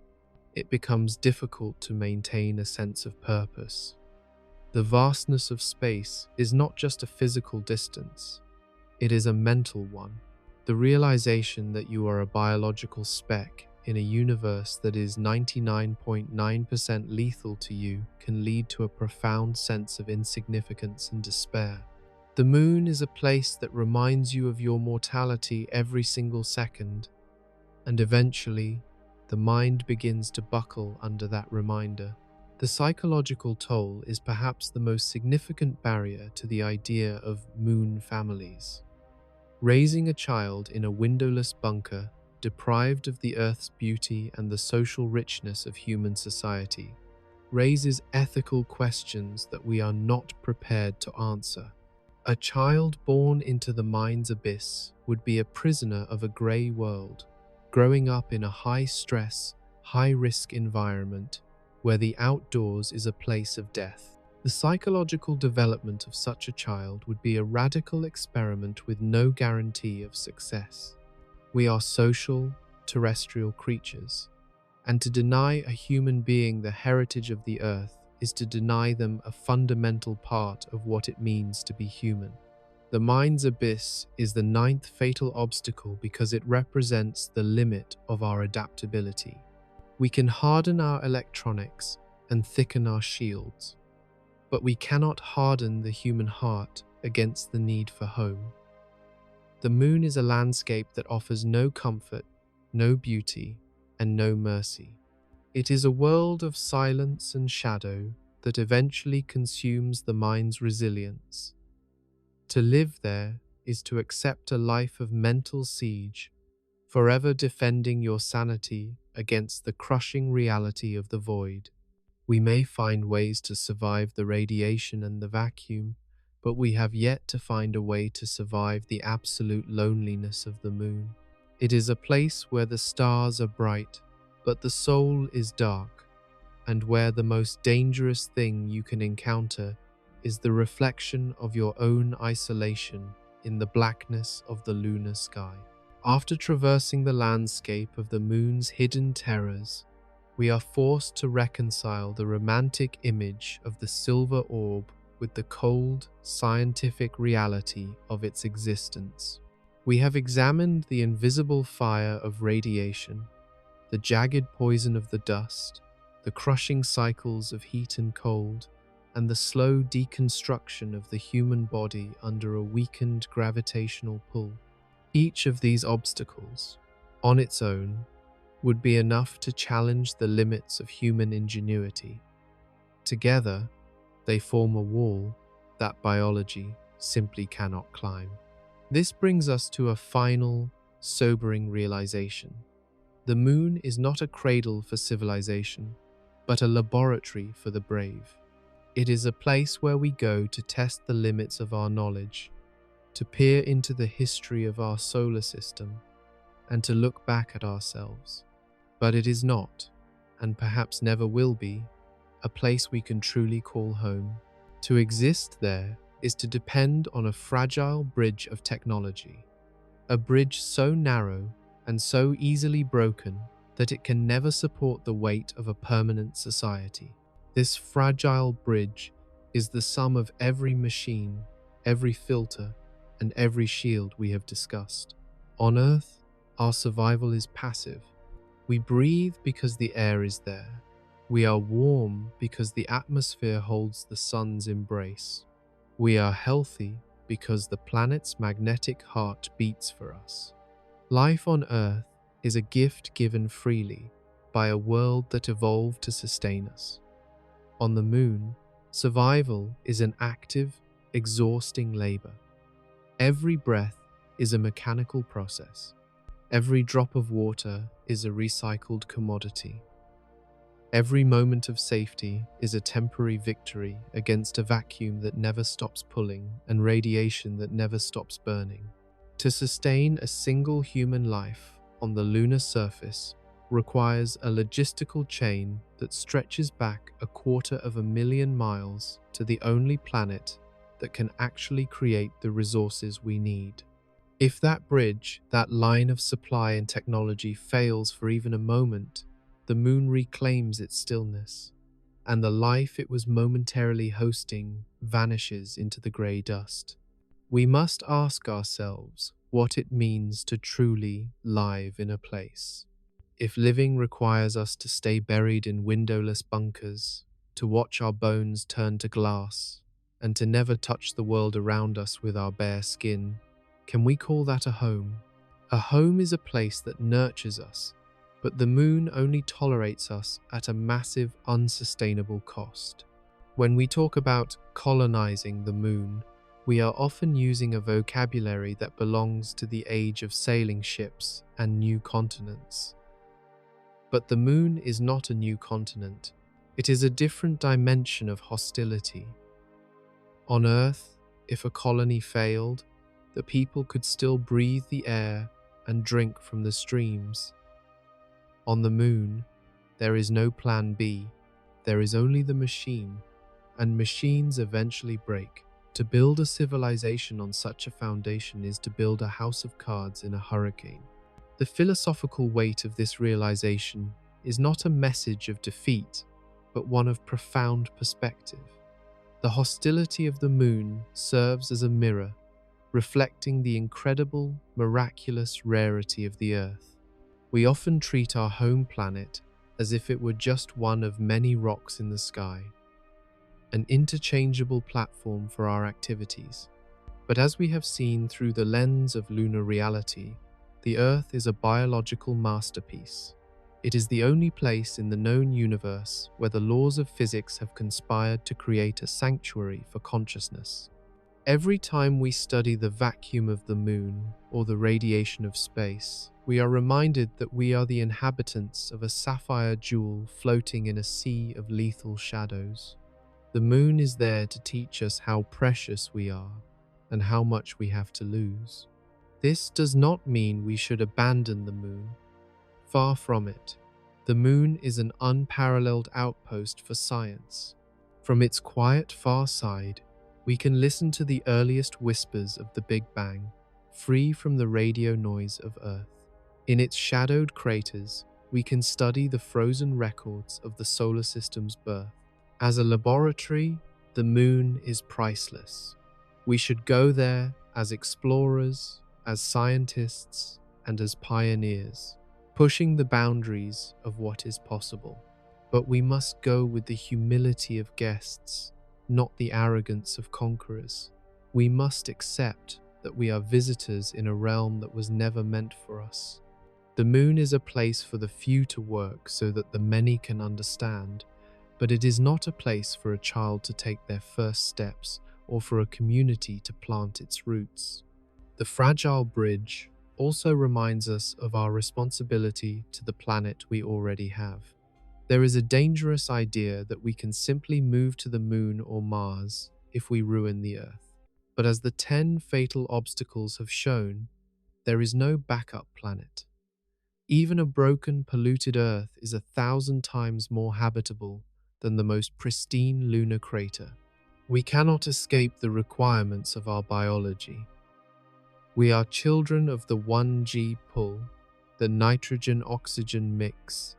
it becomes difficult to maintain a sense of purpose. The vastness of space is not just a physical distance. It is a mental one. The realization that you are a biological speck in a universe that is 99.9% lethal to you can lead to a profound sense of insignificance and despair. The moon is a place that reminds you of your mortality every single second, and eventually, the mind begins to buckle under that reminder. The psychological toll is perhaps the most significant barrier to the idea of moon families. Raising a child in a windowless bunker, deprived of the Earth's beauty and the social richness of human society, raises ethical questions that we are not prepared to answer. A child born into the mind's abyss would be a prisoner of a grey world, growing up in a high-stress, high-risk environment where the outdoors is a place of death. The psychological development of such a child would be a radical experiment with no guarantee of success. We are social, terrestrial creatures, and to deny a human being the heritage of the earth is to deny them a fundamental part of what it means to be human. The mind's abyss is the 9th fatal obstacle because it represents the limit of our adaptability. We can harden our electronics and thicken our shields, but we cannot harden the human heart against the need for home. The moon is a landscape that offers no comfort, no beauty, and no mercy. It is a world of silence and shadow that eventually consumes the mind's resilience. To live there is to accept a life of mental siege, forever defending your sanity against the crushing reality of the void. We may find ways to survive the radiation and the vacuum, but we have yet to find a way to survive the absolute loneliness of the moon. It is a place where the stars are bright, but the soul is dark, and where the most dangerous thing you can encounter is the reflection of your own isolation in the blackness of the lunar sky. After traversing the landscape of the moon's hidden terrors, we are forced to reconcile the romantic image of the silver orb with the cold, scientific reality of its existence. We have examined the invisible fire of radiation, the jagged poison of the dust, the crushing cycles of heat and cold, and the slow deconstruction of the human body under a weakened gravitational pull. Each of these obstacles, on its own, would be enough to challenge the limits of human ingenuity. Together, they form a wall that biology simply cannot climb. This brings us to a final, sobering realization. The moon is not a cradle for civilization, but a laboratory for the brave. It is a place where we go to test the limits of our knowledge, to peer into the history of our solar system, and to look back at ourselves. But it is not, and perhaps never will be, a place we can truly call home. To exist there is to depend on a fragile bridge of technology, a bridge so narrow and so easily broken that it can never support the weight of a permanent society. This fragile bridge is the sum of every machine, every filter, and every shield we have discussed. On Earth, our survival is passive. We breathe because the air is there. We are warm because the atmosphere holds the sun's embrace. We are healthy because the planet's magnetic heart beats for us. Life on Earth is a gift given freely by a world that evolved to sustain us. On the Moon, survival is an active, exhausting labor. Every breath is a mechanical process. Every drop of water is a recycled commodity. Every moment of safety is a temporary victory against a vacuum that never stops pulling and radiation that never stops burning. To sustain a single human life on the lunar surface requires a logistical chain that stretches back 250,000 miles to the only planet that can actually create the resources we need. If that bridge, that line of supply and technology fails for even a moment, the Moon reclaims its stillness, and the life it was momentarily hosting vanishes into the grey dust. We must ask ourselves what it means to truly live in a place. If living requires us to stay buried in windowless bunkers, to watch our bones turn to glass, and to never touch the world around us with our bare skin, can we call that a home? A home is a place that nurtures us, but the Moon only tolerates us at a massive, unsustainable cost. When we talk about colonizing the Moon, we are often using a vocabulary that belongs to the age of sailing ships and new continents. But the Moon is not a new continent. It is a different dimension of hostility. On Earth, if a colony failed, the people could still breathe the air and drink from the streams. On the Moon, there is no plan B. There is only the machine, and machines eventually break. To build a civilization on such a foundation is to build a house of cards in a hurricane. The philosophical weight of this realization is not a message of defeat, but one of profound perspective. The hostility of the Moon serves as a mirror, reflecting the incredible, miraculous rarity of the Earth. We often treat our home planet as if it were just one of many rocks in the sky, an interchangeable platform for our activities. But as we have seen through the lens of lunar reality, the Earth is a biological masterpiece. It is the only place in the known universe where the laws of physics have conspired to create a sanctuary for consciousness. Every time we study the vacuum of the Moon or the radiation of space, we are reminded that we are the inhabitants of a sapphire jewel floating in a sea of lethal shadows. The Moon is there to teach us how precious we are and how much we have to lose. This does not mean we should abandon the Moon. Far from it. The Moon is an unparalleled outpost for science. From its quiet far side, we can listen to the earliest whispers of the Big Bang, free from the radio noise of Earth. In its shadowed craters, we can study the frozen records of the solar system's birth. As a laboratory, the Moon is priceless. We should go there as explorers, as scientists, and as pioneers, pushing the boundaries of what is possible. But we must go with the humility of guests, not the arrogance of conquerors. We must accept that we are visitors in a realm that was never meant for us. The Moon is a place for the few to work so that the many can understand, but it is not a place for a child to take their first steps or for a community to plant its roots. The fragile bridge also reminds us of our responsibility to the planet we already have. There is a dangerous idea that we can simply move to the Moon or Mars if we ruin the Earth. But as the 10 fatal obstacles have shown, there is no backup planet. Even a broken, polluted Earth is 1,000 times more habitable than the most pristine lunar crater. We cannot escape the requirements of our biology. We are children of the 1G pull, the nitrogen-oxygen mix,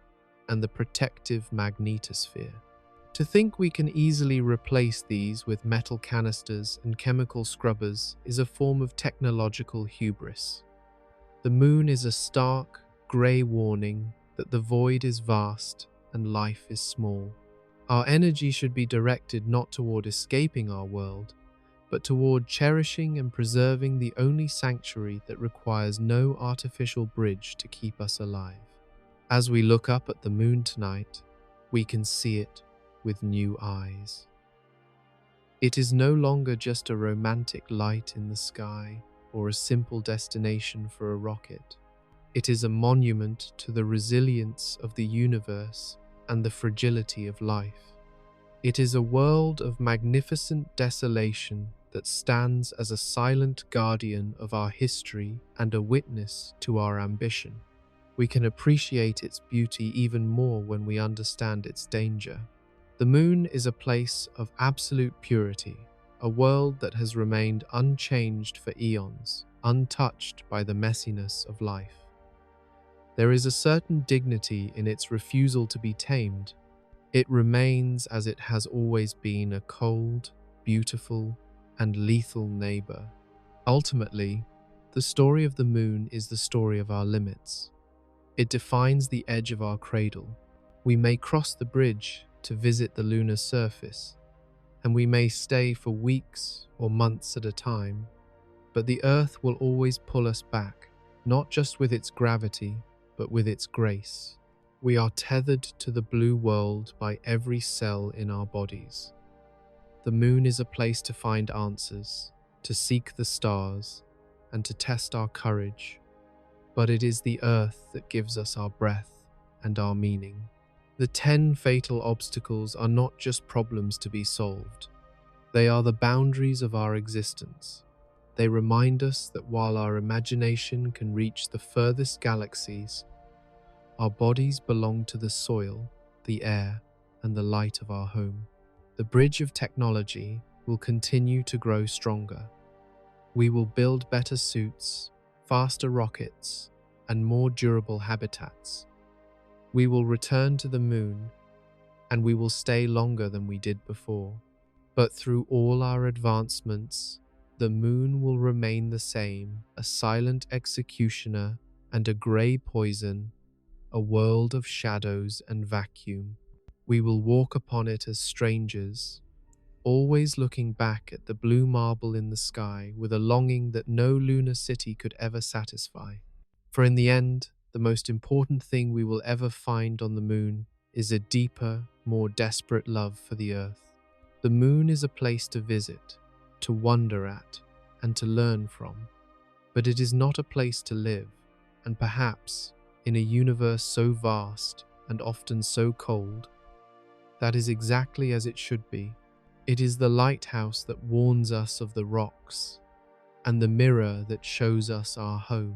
and the protective magnetosphere. To think we can easily replace these with metal canisters and chemical scrubbers is a form of technological hubris. The moon is a stark, grey warning that the void is vast and life is small. Our energy should be directed not toward escaping our world, but toward cherishing and preserving the only sanctuary that requires no artificial bridge to keep us alive. As we look up at the moon tonight, we can see it with new eyes. It is no longer just a romantic light in the sky or a simple destination for a rocket. It is a monument to the resilience of the universe and the fragility of life. It is a world of magnificent desolation that stands as a silent guardian of our history and a witness to our ambition. We can appreciate its beauty even more when we understand its danger. The moon is a place of absolute purity, a world that has remained unchanged for eons, untouched by the messiness of life. There is a certain dignity in its refusal to be tamed. It remains as it has always been, a cold, beautiful, and lethal neighbor. Ultimately, the story of the moon is the story of our limits. It defines the edge of our cradle. We may cross the bridge to visit the lunar surface, and we may stay for weeks or months at a time, but the Earth will always pull us back, not just with its gravity, but with its grace. We are tethered to the blue world by every cell in our bodies. The moon is a place to find answers, to seek the stars, and to test our courage. But it is the Earth that gives us our breath and our meaning. The 10 fatal obstacles are not just problems to be solved. They are the boundaries of our existence. They remind us that while our imagination can reach the furthest galaxies, our bodies belong to the soil, the air, and the light of our home. The bridge of technology will continue to grow stronger. We will build better suits, faster rockets, and more durable habitats. We will return to the moon, and we will stay longer than we did before. But through all our advancements, the moon will remain the same, a silent executioner and a grey poison, a world of shadows and vacuum. We will walk upon it as strangers, always looking back at the blue marble in the sky with a longing that no lunar city could ever satisfy. For in the end, the most important thing we will ever find on the moon is a deeper, more desperate love for the Earth. The moon is a place to visit, to wonder at, and to learn from. But it is not a place to live, and perhaps, in a universe so vast and often so cold, that is exactly as it should be. It is the lighthouse that warns us of the rocks, and the mirror that shows us our home.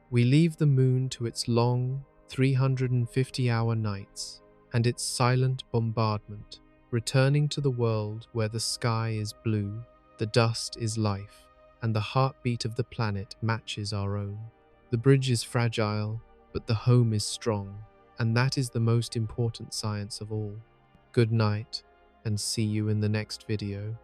We leave the moon to its long, 350-hour nights and its silent bombardment, returning to the world where the sky is blue, the dust is life, and the heartbeat of the planet matches our own. The bridge is fragile, but the home is strong, and that is the most important science of all. Good night, and see you in the next video.